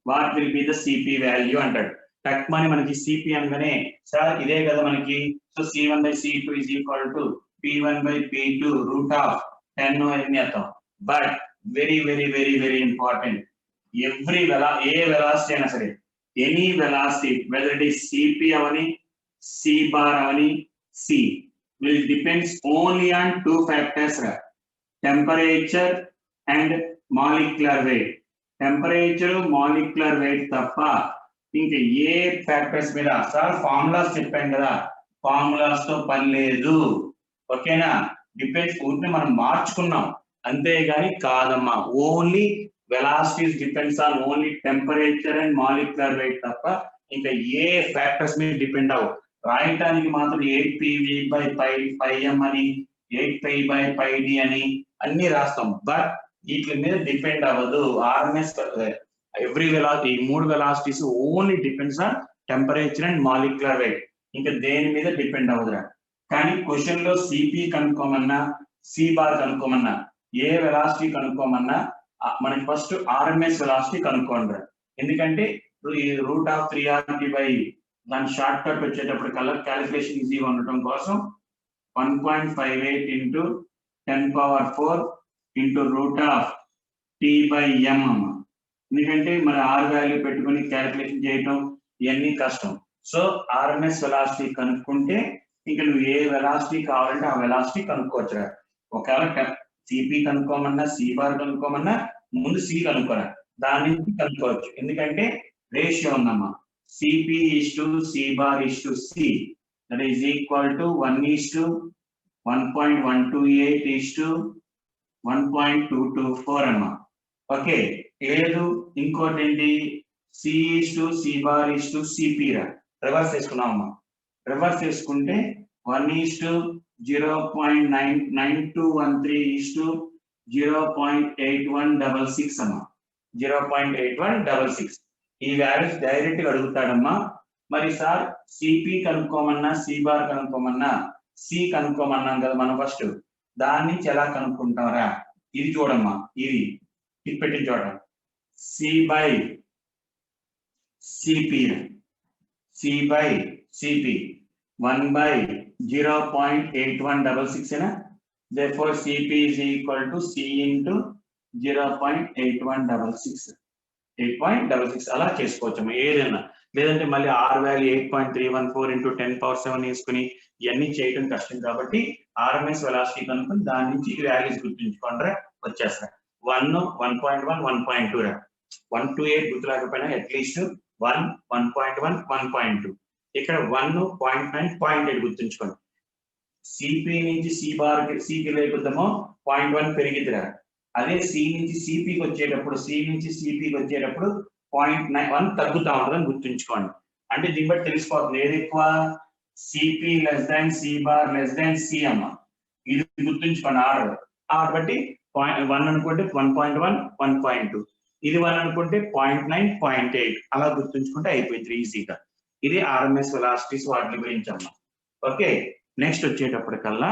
what will be the CP value అంటాడు. టక్మని మనకి CP అనగానే సార్ ఇదే కదా మనకి, so C1 by C2 is equal to P1 by P2 √10 అని అర్థం. But very important. Every velocity అయినా సరే, any velocity, whether it is Cp avani, C bar avani, C will depends only on two factors, temperature and molecular weight. Temperature, molecular weight తప్ప ఇంకా ఏ ఫ్యాక్టర్స్ మీద సార్ ఫార్ములాస్ చెప్పాను కదా, ఫార్ములాస్ తో పని లేదు. ఓకేనా? డిపెండ్స్ ఊరిని మనం మార్చుకున్నాం అంతేగాని కాదమ్మా. Only velocities depends on only temperature and molecular wait తప్ప ఇంకా ఏ ఫ్యాక్టర్స్ మీద డిపెండ్ అవ్వవు. రాయటానికి మాత్రం 8pv/πm అని, 8π/πd అని అన్ని రాస్తాం, బట్ వీటి మీద డిపెండ్ అవ్వదు. ఆర్ఎంఎస్ ఎవ్రీ వెలాసిటీ, ఈ మూడు velocities only depends on temperature and molecular weight, ఇంకా దేని మీద డిపెండ్ అవ్వదురా. కానీ క్వశ్చన్ లో సిపి కనుక్కోమన్నా, సి బార్ కనుక్కోమన్నా, ఏ వెలాసిటీ కనుక్కోమన్నా మనకి ఫస్ట్ ఆర్ఎంఎస్ వెలాసిటీ కనుక్కోండి. ఎందుకంటే ఈ √3RT బై దాని షార్ట్ కట్ వచ్చేటప్పుడు కల్లా క్యాలిక్యులేషన్ ఈజీగా ఉండటం కోసం 1.58 × 10⁴ √T/m అమ్మ. ఎందుకంటే మన ఆర్ వాల్యూ పెట్టుకుని క్యాలిక్యులేషన్ చేయటం ఇవన్నీ కష్టం. సో ఆర్ఎంఎస్ వెలాసిటీ కనుక్కుంటే ఇంకా నువ్వు ఏ వెలాసిటీ కావాలంటే ఆ వెలాసిటీ కనుక్కోవచ్చు. ఒకవేళ సిపి కనుక్కోమన్నా, సి బార్ కనుక్కోమన్నా ముందు సి కనుక్కోరా, దాని నుంచి కనుక్కోవచ్చు. ఎందుకంటే రేషియో ఉందమ్మా, CP /C bar /c, that is equal to 1:1.128 1.224 అమ్మా. ఓకే, లేదు ఇంకోటి ఏంటి, సి బార్ సిపి రా, రివర్స్ చేసుకున్నామమ్మా. రివర్స్ చేసుకుంటే 1:0.9213 0.8166 అమ్మా. 0.8166 ఈ వాల్యూస్ డైరెక్ట్ గా అడుగుతాడమ్మా. మరి సార్ సిపి కనుక్కోమన్నా, సి బార్ కనుక్కోమన్నా, సి కనుక్కోమన్నాం కదా మనం ఫస్ట్, దాని నుంచి ఎలా కనుక్కుంటారా ఇది చూడమ్మా. ఇది పెట్టిన చోట C/Cp 1/0.8166 therefore Cp is equal to C into 0.8166 అలా చేసుకోవచ్చు ఏదైనా. లేదంటే మళ్ళీ ఆర్ వాల్యూ 8.314 × 10⁷ వేసుకుని ఇవన్నీ చేయడం కష్టం కాబట్టి ఆర్ఎంఎస్ వెలాసిటీ కనుక్కొని దాని నుంచి ఈ వాల్యూస్ గుర్తుంచుకోండి వచ్చేస్తా. 1, 1.1, 1.2 రా, 1 to 8 గుర్తులేకపోయినా అట్లీస్ట్ 1, 1.1, 1.2, ఇక్కడ 1, 0.9, 0.8 గుర్తుంచుకోండి. సిపి నుంచి సి బార్ సిపి లేకుద్దామో 0.1 పెరిగిద్దిరా. అదే సి నుంచి సిపికి వచ్చేటప్పుడు 0.91 తగ్గుతా ఉంటుందని గుర్తుంచుకోండి. అంటే దీన్ని బట్టి తెలిసిపోతుంది ఏది ఎక్కువ, సిపి సి బార్ సి అమ్మ. ఇది గుర్తుంచుకోండి ఆర్డర్. బట్టి 1 అనుకుంటే 1.1, 1.2, ఇది 1 అనుకుంటే 0.9, 0.8 అలా గుర్తుంచుకుంటే అయిపోయింది ఈజీగా. ఇది ఆర్ఎంఎస్ వెలాసిటీస్ వాటి గురించి అమ్మ. ఓకే, నెక్స్ట్ వచ్చేటప్పటికల్లా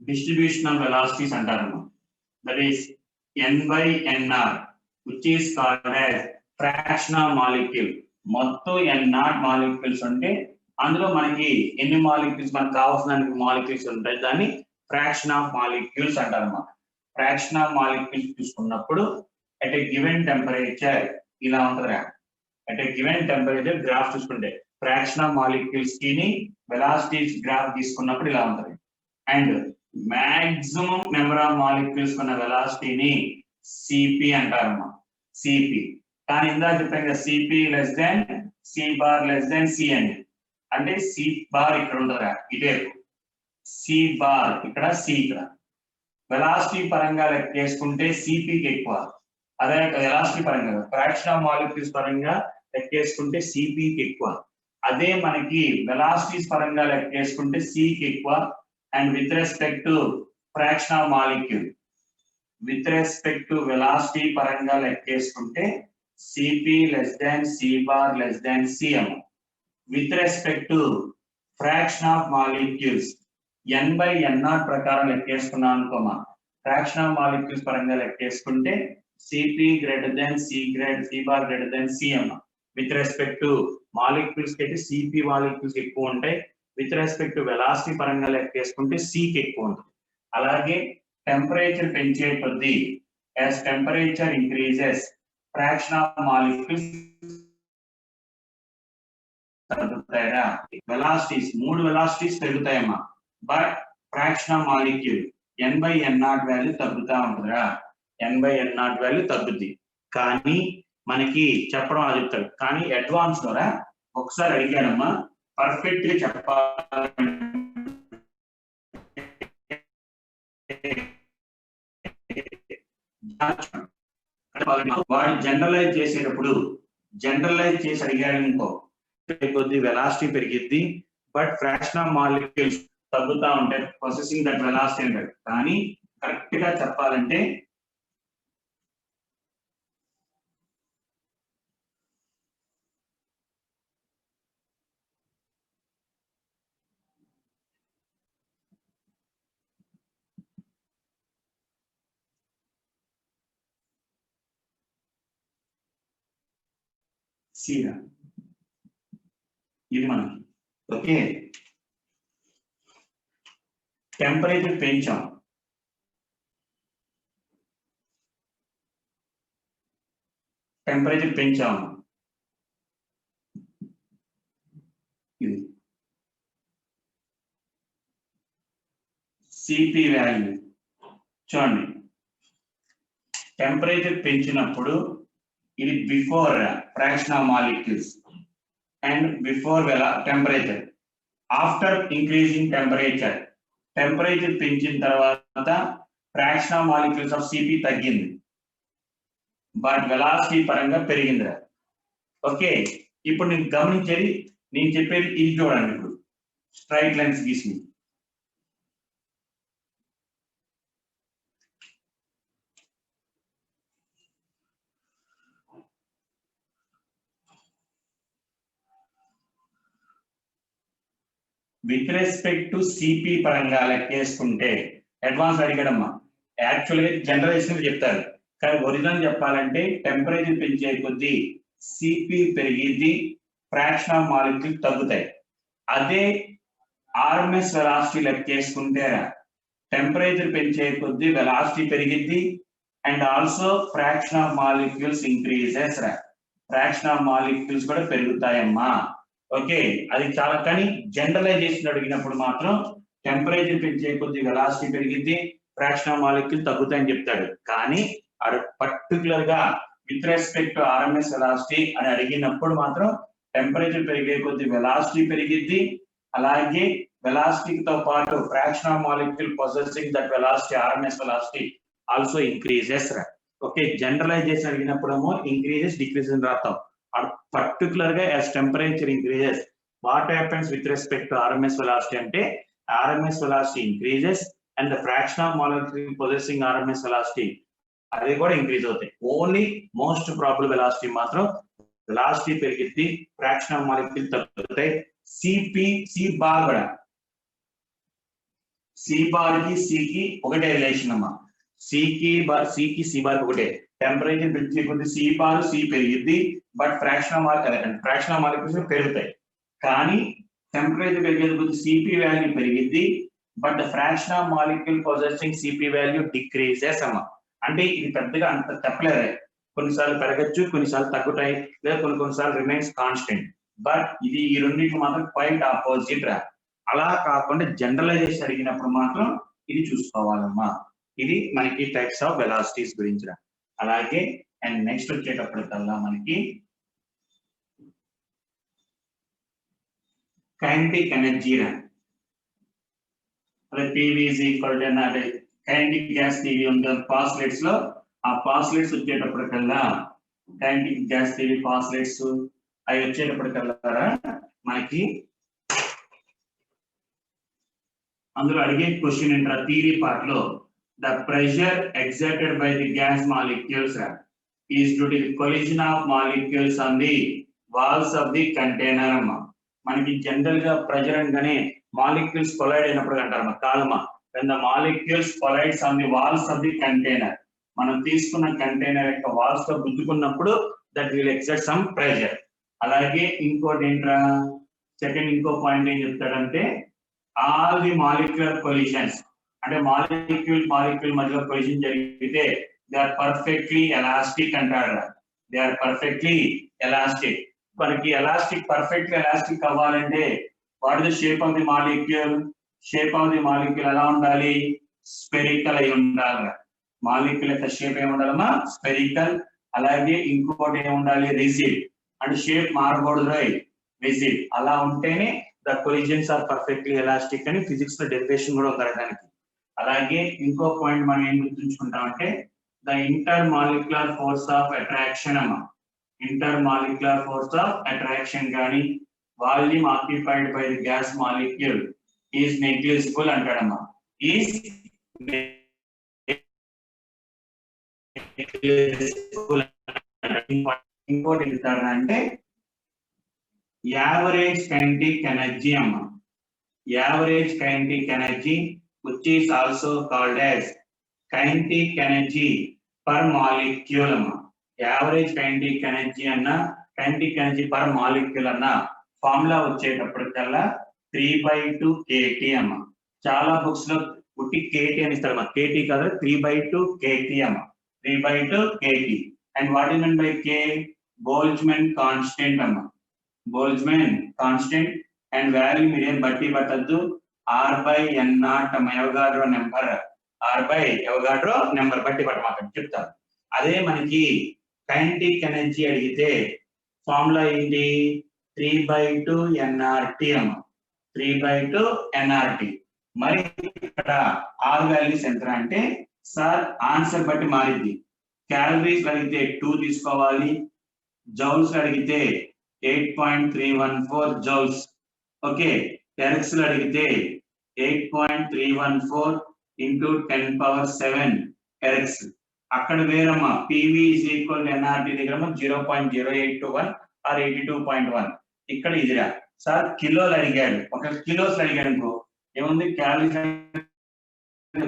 డిస్ట్రిబ్యూషనల్ వెలాసిటీస్ అంటారు. That is N/Nr which is called as fraction of molecule. మొత్తం N0 మాలిక్యూల్స్ ఉంటే అందులో మనకి ఎన్ని మాలిక్యూల్స్ మనకు కావాల్సిన మాలిక్యూల్స్ ఉంటాయి, దాన్ని ఫ్రాక్షన్ ఆఫ్ మాలిక్యూల్స్ అంటారు అన్నమాట. ఫ్రాక్షన్ ఆఫ్ మాలిక్యూల్స్ తీసుకున్నప్పుడు అట్ ఏ గివెన్ టెంపరేచర్ ఇలా ఉంటుందిరా. At a given temperature graph చూసుకుంటే ఫ్రాక్షన్ ఆఫ్ మాలిక్యూల్స్ కి వెలాసిటీస్ గ్రాఫ్ తీసుకున్నప్పుడు ఇలా ఉంటుంది. And maximum number of molecules ఉన్న వెలాసిటీని సిపి అంటారమ్మా, సిపి. కానీ ఇందాక చెప్పాను కదా సిపి సి బార్ సి అని, అంటే సి బార్ ఇక్కడ ఉంటుందా ఇదే, సి బార్ ఇక్కడ, సి ఇక్కడ. వెలాసిటీ పరంగా లెక్కేసుకుంటే సిపికి ఎక్కువ, అదే వెలాసిటీ పరంగా ఫ్రాక్షన్ ఆఫ్ మాలిక్యూల్స్ పరంగా లెక్కేసుకుంటే సిపికి ఎక్కువ. అదే మనకి వెలాసిటీస్ పరంగా లెక్కేసుకుంటే సికి ఎక్కువ. And with respect to fraction of molecule, with respect to velocity paranga లెక్కేసుకుంటే Cp C bar Cm. with respect to fraction of molecules n by n naught ప్రకారం లెక్కేసుకున్నాం అనుకోమా, fraction of molecules పరంగా లెక్కేసుకుంటే Cp greater than C bar greater than Cm. with respect to molecules కి అయితే Cp molecules ఎక్కువ ఉంటాయి, with respect to velocity పరంగా లెక్కేసుకుంటే C కి ఎక్కువ ఉంటుంది. అలాగే టెంపరేచర్ పెంచే కొద్దీ as temperature increases fraction of molecules తగ్గుతాయా, వెలాసిటీస్ 3 వెలాసిటీస్ పెరుగుతాయమ్మా, but fraction of molecule n by n naught value తగ్గుతా ఉంటుందా, n by n naught value తగ్గుద్ది. కానీ మనకి చెప్పడం అది చెప్తాడు, కానీ అడ్వాన్స్ ద్వారా ఒకసారి అడిగానమ్మా, పర్ఫెక్ట్ గా చెప్పాలి వాడు జనరలైజ్ చేసేటప్పుడు జనరలైజ్ చేసి అడిగాడు అనుకో, కొద్ది వెలాసిటీ పెరిగిద్ది బట్ ఫ్రాక్షన్ ఆఫ్ మాలిక్యూల్స్ తగ్గుతా ఉంటాయి, ప్రాసెసింగ్ దట్ వెలాసిటీ అంటాడు. కానీ కరెక్ట్ గా చెప్పాలంటే సీరా ఇది మనకి ఓకే. టెంపరేచర్ పెంచాం, టెంపరేచర్ పెంచాము, ఇది సిపి వాల్యూ చూడండి. టెంపరేచర్ పెంచినప్పుడు ఇది before fraction of molecules and before temperature. After increasing temperature, temperature పెంచిన తర్వాత fraction of molecules of CP తగ్గింది బట్ వెలాసిటీ పరంగా పెరిగిందిరా. ఓకే, ఇప్పుడు నేను గమనించేది, నేను చెప్పేది ఇది చూడండి. ఇప్పుడు స్ట్రైట్ లైన్స్ గీసి విత్ రెస్పెక్ట్ టు సిపి పరంగా లెక్కేసుకుంటే, అడ్వాన్స్ అడిగాడమ్మా, యాక్చువల్గా జనరలైజేషన్ చెప్తారు కానీ ఒరిజినల్ చెప్పాలంటే టెంపరేచర్ పెంచే కొద్దీ సిపి పెరిగిద్ది, ఫ్రాక్షన్ ఆఫ్ మాలిక్యూల్ తగ్గుతాయి. అదే ఆర్ఎంఎస్ వెలాసిటీ లెక్కేసుకుంటే టెంపరేచర్ పెంచే కొద్దీ వెలాసిటీ పెరిగిద్ది and also fraction of molecules increases, fraction of molecules కూడా పెరుగుతాయమ్మా. ఓకే, అది చాలా, కానీ జనరలైజేషన్ అడిగినప్పుడు మాత్రం టెంపరేచర్ పెంచే కొద్ది వెలాసిటీ పెరిగిద్ది, ఫ్రాక్షన్ ఆఫ్ మాలిక్యూల్ తగ్గుతాయని చెప్తాడు. కానీ అది పర్టికులర్ గా with respect to RMS velocity అని అడిగినప్పుడు మాత్రం టెంపరేచర్ పెరిగే కొద్ది వెలాసిటీ పెరిగిద్ది, అలాగే వెలాసిటీతో పాటు fraction of molecule possessing that velocity RMS velocity also increases. Okay, generalization అడిగినప్పుడేమో ఇంక్రీజెస్ డిక్రీజెస్ రాస్తాం. particular గా as temperature increases what happens with respect to RMS velocity అంటే RMS velocity increases and the fraction of molecule possessing RMS velocity అది కూడా ఇంక్రీజ్ అవుతాయి. ఓన్లీ మోస్ట్ ప్రాబబుల్ వెలాసిటీ మాత్రం వెలాసిటీ పెరిగిద్ది, ఫ్రాక్షన్ ఆఫ్ మాలిక్యూల్ తగ్గుతాయి. సి బార్ కూడా సి బార్ కి సి కి ఒకటే రిలేషన్ అమ్మా, సి కి సి బార్ ఒకటే. టెంపరేచర్ పెంచే కొద్ది సి బార్ సి పెరిగిద్ది బట్ ఫ్రాక్షన్ ఆఫ్ మాలిక్యూల్స్ పెరుగుతాయి. కానీ టెంపరేచర్ పెరిగే కొద్ది సిపి వాల్యూ పెరిగిద్ది but the fraction of molecule possessing CP value decreases అమ్మా. అంటే ఇది పెద్దగా అంత చెప్పలేదు, కొన్నిసార్లు పెరగచ్చు, కొన్నిసార్లు తగ్గుతాయి, లేదా కొన్నిసార్లు రిమైన్స్ కాన్స్టెంట్. బట్ ఇది ఈ రెండింటికి మాత్రం క్వైట్ ఆపోజిట్ రా. అలా కాకుండా జనరలైజేషన్ అడిగినప్పుడు మాత్రం ఇది చూసుకోవాలమ్మా. ఇది మనకి టైప్స్ ఆఫ్ వెలాసిటీస్ గురించి రా. అలాగే అండ్ నెక్స్ట్ వచ్చేటప్పటికల్లా మనకి కైనెటిక్ ఎనర్జీ రా. అదే పివి ఈజ్ ఈక్వల్ టు అదే కైనెటిక్ గ్యాస్ థియరీ ఉంది ఫాస్ఫేట్స్ లో. ఆ ఫాస్ఫేట్స్ వచ్చేటప్పటికల్లా కైనెటిక్ గ్యాస్ థియరీ ఫాస్ఫేట్స్ అవి వచ్చేటప్పటికల్లా మనకి అందులో అడిగే క్వశ్చన్ ఏంటంటే థియరీ పార్ట్ లో the pressure exerted by the gas molecules is due to the collision of molecules on the walls of the container. మనకి జనరల్ గా ప్రెషర్ అనగానే మాలిక్యూల్స్ కొలైడ్ అయినప్పుడు అంటారు కాలమా when the molecules collides on the walls of the container మనం తీసుకున్న కంటైనర్ యొక్క వాల్స్ తో గుద్దుకున్నప్పుడు that will exert some pressure. అలాగే ఇంకోటి ఏంట్రా సెకండ్ ఇంకో పాయింట్ ఏం చెప్తాడంటే ఆల్ ది మాలిక్యులర్ కొలిషన్స్ అంటే మాలిక్యూల్ మధ్యలో కొలిషన్ జరిగితే దే ఆర్ పర్ఫెక్ట్లీ ఎలాస్టిక్ అంటారు. They are perfectly elastic. మనకి పర్ఫెక్ట్లీ ఎలాస్టిక్ అవ్వాలంటే what is the shape of the molecule? Shape of the molecule ఎలా ఉండాలి? స్పెరికల్ అయి ఉండాలి. మాలిక్యూల్ యొక్క షేప్ ఏమి ఉండాలమ్మా? స్పెరికల్. అలాగే ఇంకోటి ఏమి ఉండాలి? రిజిడ్. అంటే షేప్ మారకూడదు, రిజిడ్. అలా ఉంటేనే the collisions are perfectly elastic అని ఫిజిక్స్ లో డెరివేషన్ కూడా ఉంది దానికి. అలాగే ఇంకో పాయింట్ మనం ఏం గుర్తుంచుకుంటామంటే the intermolecular force of attraction అమ్మా. Intermolecular force of attraction కానీ volume occupied by the gas molecule is negligible అంటాడమ్మా. ఈజ్ ఇంకోటి అంటే యావరేజ్ కైనెటిక్ ఎనర్జీ అమ్మా. Average kinetic energy which is also called as kinetic energy per molecule అమ్మా. యావరేజ్ కైనెటిక్ ఎనర్జీ అన్న కైనెటిక్ ఎనర్జీ పర్ మాలిక్యూల్ అన్న ఫార్ములా వచ్చేటప్పటికల్లా 3/2 kT అమ్మా. చాలా బుక్స్ లో పుట్టి KT అని ఇస్తాడు అమ్మా. KT కదా 3/2 kT అమ్మా. 3/2 kT. And what is mean by K? Boltzmann constant అమ్మా. Boltzmann constant. అండ్ వాల్యూ మీరేం బట్టి పట్టద్దు. R/N0 Avogadro number. Avogadro number బట్టి పట్టమాకండి చెప్తారు. అదే మనకి కైనెటిక్ ఎనర్జీ అడిగితే ఫార్ములా ఏంటి? 3/2 nRT అమ్మా. 3/2 nRT. మరి ఇక్కడ R వాల్యూస్ ఎంత అంటే సార్ ఆన్సర్ బట్టి మారింది. క్యాలరీస్ అడిగితే 2 తీసుకోవాలి. జౌల్స్ అడిగితే 8.314 జౌల్స్. ఓకే. ఎరక్స్ అడిగితే 8.314 into 10⁻7 ఎరక్స్. అక్కడ వేరమ్మా PV is equal to nRT దగ్గర 0.0821 or 82.1. ఇక్కడ ఇదిరా సార్ కిలోలు అడిగాడు. ఒక కిలోస్ అడిగాడు అనుకో ఏముంది క్యాలరీస్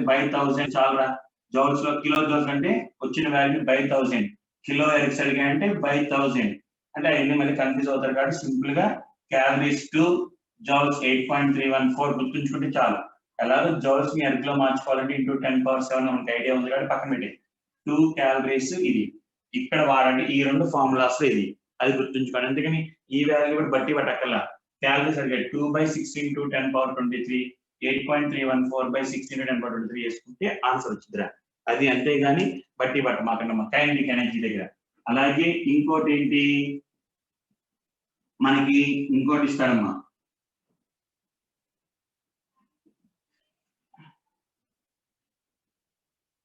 by 1000 చాలరా. జౌల్స్ లో కిలో జౌల్స్ అంటే వచ్చిన వాల్యూ by 1000. కిలో ఎరక్స్ అడిగాడంటే by 1000. అంటే అవన్నీ మళ్ళీ కన్ఫ్యూజ్ అవుతారు కాబట్టి సింపుల్ గా క్యాలరీస్ టు జౌల్స్ 8.314 గుర్తుంచుకుంటే చాలు. ఎలాగో జౌల్స్ ని ఎర్గ్ లో మార్చుకోవాలంటే ఇంటూ 10⁻7 మనకి ఐడియా ఉంది కాబట్టి పక్కన పెట్టి 2 క్యాలరీస్ ఇది ఇక్కడ వాడండి. ఈ రెండు ఫార్ములాస్ ఇది అది గుర్తుంచుకోండి. అందుకని ఈ వాల్యూ కూడా బట్టి పట్టక్కల్లా. క్యాలరీస్ అడిగాడు 2/6 into 10⁻23 8.314/6 into 10⁻23 వేసుకుంటే ఆన్సర్ వచ్చిందిరా. అది అంతేగాని బట్టి పట్ట మాకన్నా కైనెటిక్ ఎనర్జీ దగ్గర. అలాగే ఇంకోటి ఏంటి మనకి ఇంకోటి ఇస్తాడమ్మా.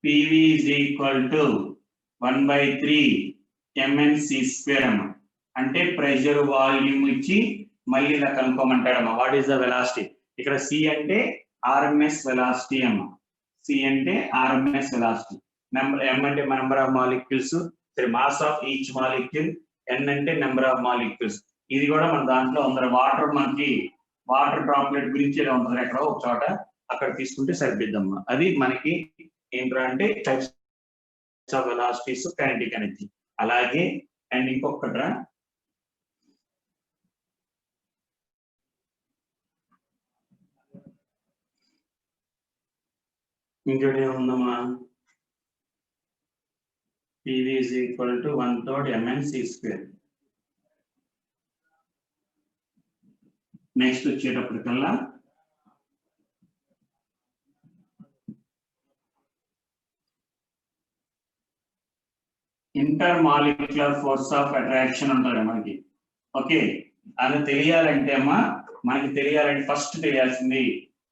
PV is equal to 1/3 mnc² అమ్మా. అంటే ప్రెషర్ వాల్యూమ్ ఇచ్చి మళ్ళీ ఇలా కనుక్కోమంటాడమ్మా. What is the velocity? ఇక్కడ C అంటే RMS వెలాసిటీ అమ్మా. C అంటే RMS వెలాసిటీ. నెంబర్ M అంటే number of molecules, mass of each molecule. N అంటే నెంబర్ ఆఫ్ మాలిక్యూల్స్. ఇది కూడా మన దాంట్లో ఉంది. మనకి వాటర్ డ్రాప్లెట్ గురించి ఇలా ఉంటుంది ఎక్కడ ఒక చోట, అక్కడ తీసుకుంటే సరిపోద్దమ్మా. అది మనకి ఏంటంటే types of velocities kinetic energy. అలాగే అండ్ ఇంకొకట్రా ఇంకోటి ఏముందమ్మా? PV is equal to 1/3 mnc². Next వచ్చేటప్పటికల్లా intermolecular force of attraction ఉంటుంది మనకి. ఓకే. అది తెలియాలంటే అమ్మా మనకి తెలియాలంటే ఫస్ట్ తెలియాల్సింది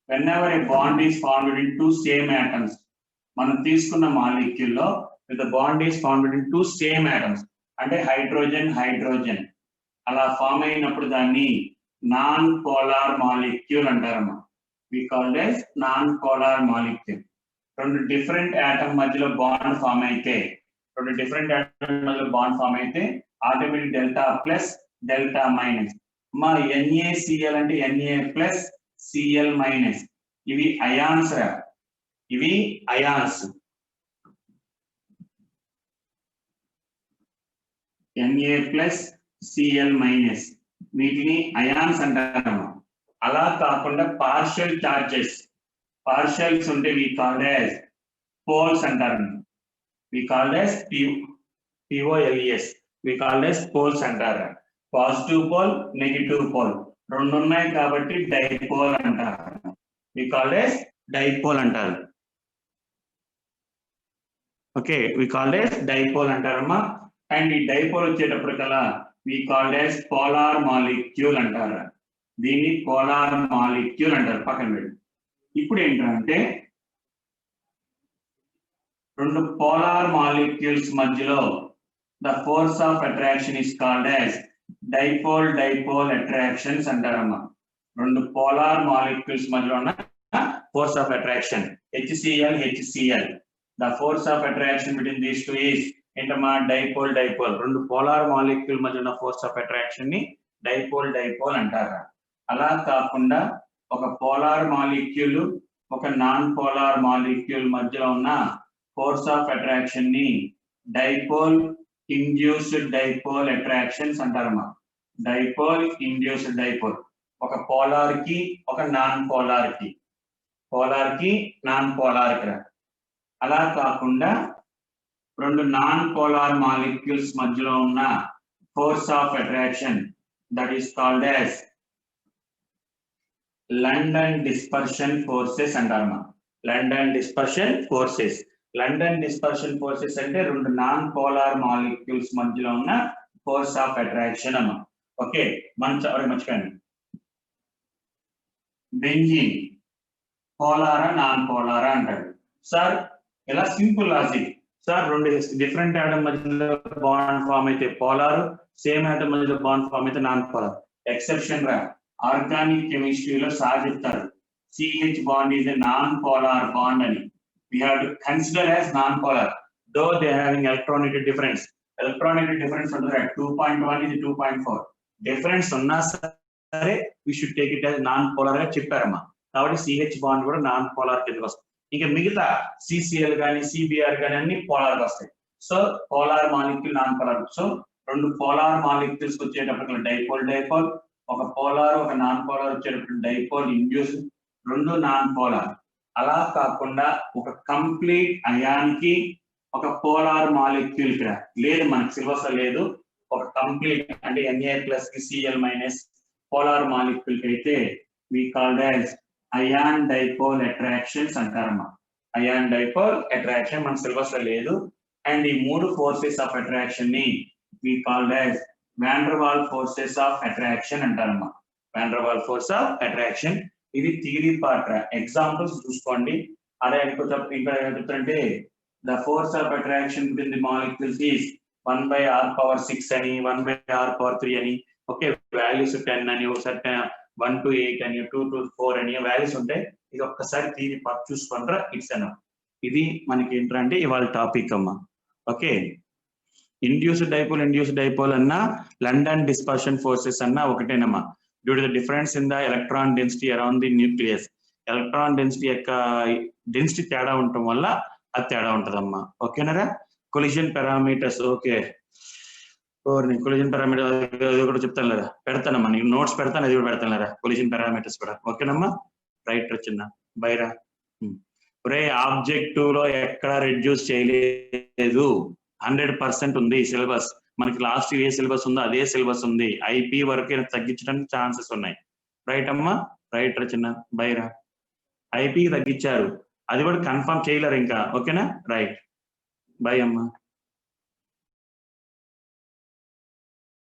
whenever a bond is formed in two same atoms. మనం తీసుకున్న మాలిక్యూల్ లో the bond is formed in two same atoms అంటే హైడ్రోజన్ అలా ఫామ్ అయినప్పుడు దాన్ని నాన్ పోలార్ మాలిక్యూల్ అంటారమ్మా. We called as non polar molecule. రెండు డిఫరెంట్ ఆటమ్ మధ్యలో బాండ్ ఫామ్ అయితే automatic delta plus delta minus మా NaCl అంటే Na ప్లస్ Cl మైనస్, ఇవి అయాన్స్ రా, ఇవి ions. Na plus Cl minus, వీటిని అయాన్స్ అంటారు. అలా కాకుండా పార్షియల్ చార్జెస్, పార్షియల్స్ ఉంటే వి కాల్డ్ యాజ్ పోల్స్ అంటారు. We called as POLES, we called as poles అంటారు. పాజిటివ్ పోల్, నెగిటివ్ పోల్ రెండు ఉన్నాయి కాబట్టి డైపోల్ అంటారు. వి కాల్డ్ యాజ్ డైపోల్ అంటారు. Okay, we called as dipole అంటారమ్మా. అండ్ ఈ డైపోల్ వచ్చేటప్పటికల్లా we called as polar molecule అంటారు. దీన్ని పోలార్ మాలిక్యూల్ అంటారు. పక్కన పెట్టి ఇప్పుడు ఏంటంటే రెండు పోలార్ మాలిక్యూల్స్ మధ్యలో the force of attraction is called as dipole dipole attractions అంటారమ్మా. రెండు పోలార్ మాలిక్యూల్స్ మధ్యలో ఉన్న force of attraction HCl HCl. The force of attraction between these two is ఏంటమ్మా డైపోల్ డైపోల్. రెండు పోలార్ మాలిక్యూల్ మధ్య ఉన్న ఫోర్స్ ఆఫ్ అట్రాక్షన్ ని డైపోల్ డైపోల్ అంటారు. అలా కాకుండా ఒక పోలార్ మాలిక్యూల్ ఒక నాన్ పోలార్ మాలిక్యూల్ మధ్యలో ఉన్న ఫోర్స్ ఆఫ్ అట్రాక్షన్ ని dipole induced dipole attractions అంటారమ్మా. Dipole induced dipole, ఒక పోలార్ కి ఒక నాన్ పోలార్ కి, పోలార్ కి నాన్ పోలార్ కి. అలా కాకుండా రెండు నాన్ పోలార్ మాలిక్యూల్స్ మధ్యలో ఉన్న force of attraction that is called as London dispersion forces అంటారమ్మా. London dispersion forces. London dispersion forces అంటే రెండు నాన్ పోలార్ మాలిక్యూల్స్ మధ్యలో ఉన్న ఫోర్స్ ఆఫ్ అట్రాక్షన్ అమ్మా. ఓకే, మర్చిపోయాను. బెంజీన్ పోలారా నాన్ పోలారా అంటాడు. సార్ ఇలా సింపుల్ లాజిక్ సార్, రెండు డిఫరెంట్ ఆటమ్ మధ్యలో బాండ్ ఫామ్ అయితే పోలార్, సేమ్ ఆటమ్ మధ్యలో బాండ్ ఫామ్ అయితే నాన్ పోలార్. ఎక్సెప్షన్ రా, ఆర్గానిక్ కెమిస్ట్రీలో సార్ చెప్తారు CH bond is a non polar bond అని. We have to consider as non-polar, though they are having electronegative difference. Electronegative difference under 2.1 is 2.4. Difference uన్నా సరే we should take it as non-polar గా చెప్పారమ్మా. కాబట్టి CH బాండ్ కూడా నాన్ పోలార్ కిందకి వస్తుంది. ఇంకా మిగతా CCl కానీ CBr కానీ అన్ని పోలార్ వస్తాయి. So polar molecule non polar. So రెండు పోలార్ మాలిక్యూల్స్ వచ్చేటప్పటికి డైపోల్ డైపోల్, ఒక పోలార్ ఒక నాన్ పోలార్ వచ్చేటప్పుడు డైపోల్ ఇండ్యూస్, రెండు నాన్ పోలార్. అలా కాకుండా ఒక కంప్లీట్ అయాన్ కి ఒక పోలార్ మాలిక్యూల్ కి లేదు, మనకి సిలబస్ లేదు. ఒక కంప్లీట్ అంటే Na ప్లస్ కి Cl మైనస్ పోలార్ మాలిక్యూల్ కి అయితే we called as ion dipole attractions అంటారమ్మా. అయాన్ డైపోల్ అట్రాక్షన్ మన సిలబస్ లేదు. అండ్ ఈ మూడు ఫోర్సెస్ ఆఫ్ అట్రాక్షన్ ని we called as van der Waal forces of attraction అంటారమ్మా. Van der Waal force of attraction. ఇది థియరీ పార్ట్. ఎగ్జాంపుల్స్ చూసుకోండి. అదే ఇంకా చెప్తారంటే the force of attraction between the molecules is 1/r⁶ అని, 1/r⁴ అని. ఓకే, వాల్యూస్ 10 అని, ఒకసారి 1 to 8 అని, 2 to 4 అని వాల్యూస్ ఉంటాయి. ఇది ఒక్కసారి థియరీ పార్ట్ చూసుకుంటారా, ఇట్స్ ఎనఫ్. ఇది మనకి ఏంటంటే ఇవాళ టాపిక్ అమ్మా. ఓకే, ఇండ్యూస్డ్ డైపోల్ అన్నా లండన్ డిస్పర్షన్ ఫోర్సెస్ అన్నా ఒకటేనమ్మా. Due to the difference in the electron density around the nucleus, electron density యొక్క డెన్సిటీ తేడా ఉండటం వల్ల అది తేడా ఉంటదమ్మా. ఓకేనరా. Collision parameters. Okay, collision parameter కూడా చెప్తాను లేదా, పెడతానమ్మా. నీకు నోట్స్ పెడతాను, అది కూడా పెడతాను లేదా, కొలిజన్ పారామీటర్స్ కూడా. ఓకేనమ్మా, రైట్. వచ్చిందా బైరా. ఆబ్జెక్టివ్ లో ఎక్కడ రెడ్యూస్ చేయలేదు, 100% ఉంది సిలబస్. మనకి లాస్ట్ ఏ సిలబస్ ఉందో అదే సిలబస్ ఉంది. IP వరకు తగ్గించడానికి ఛాన్సెస్ ఉన్నాయి. రైట్ అమ్మా, రైట్ రచన బైరా. IP తగ్గించారు, అది కూడా కన్ఫర్మ్ చేయలేరు ఇంకా. ఓకేనా, రైట్. బై అమ్మా.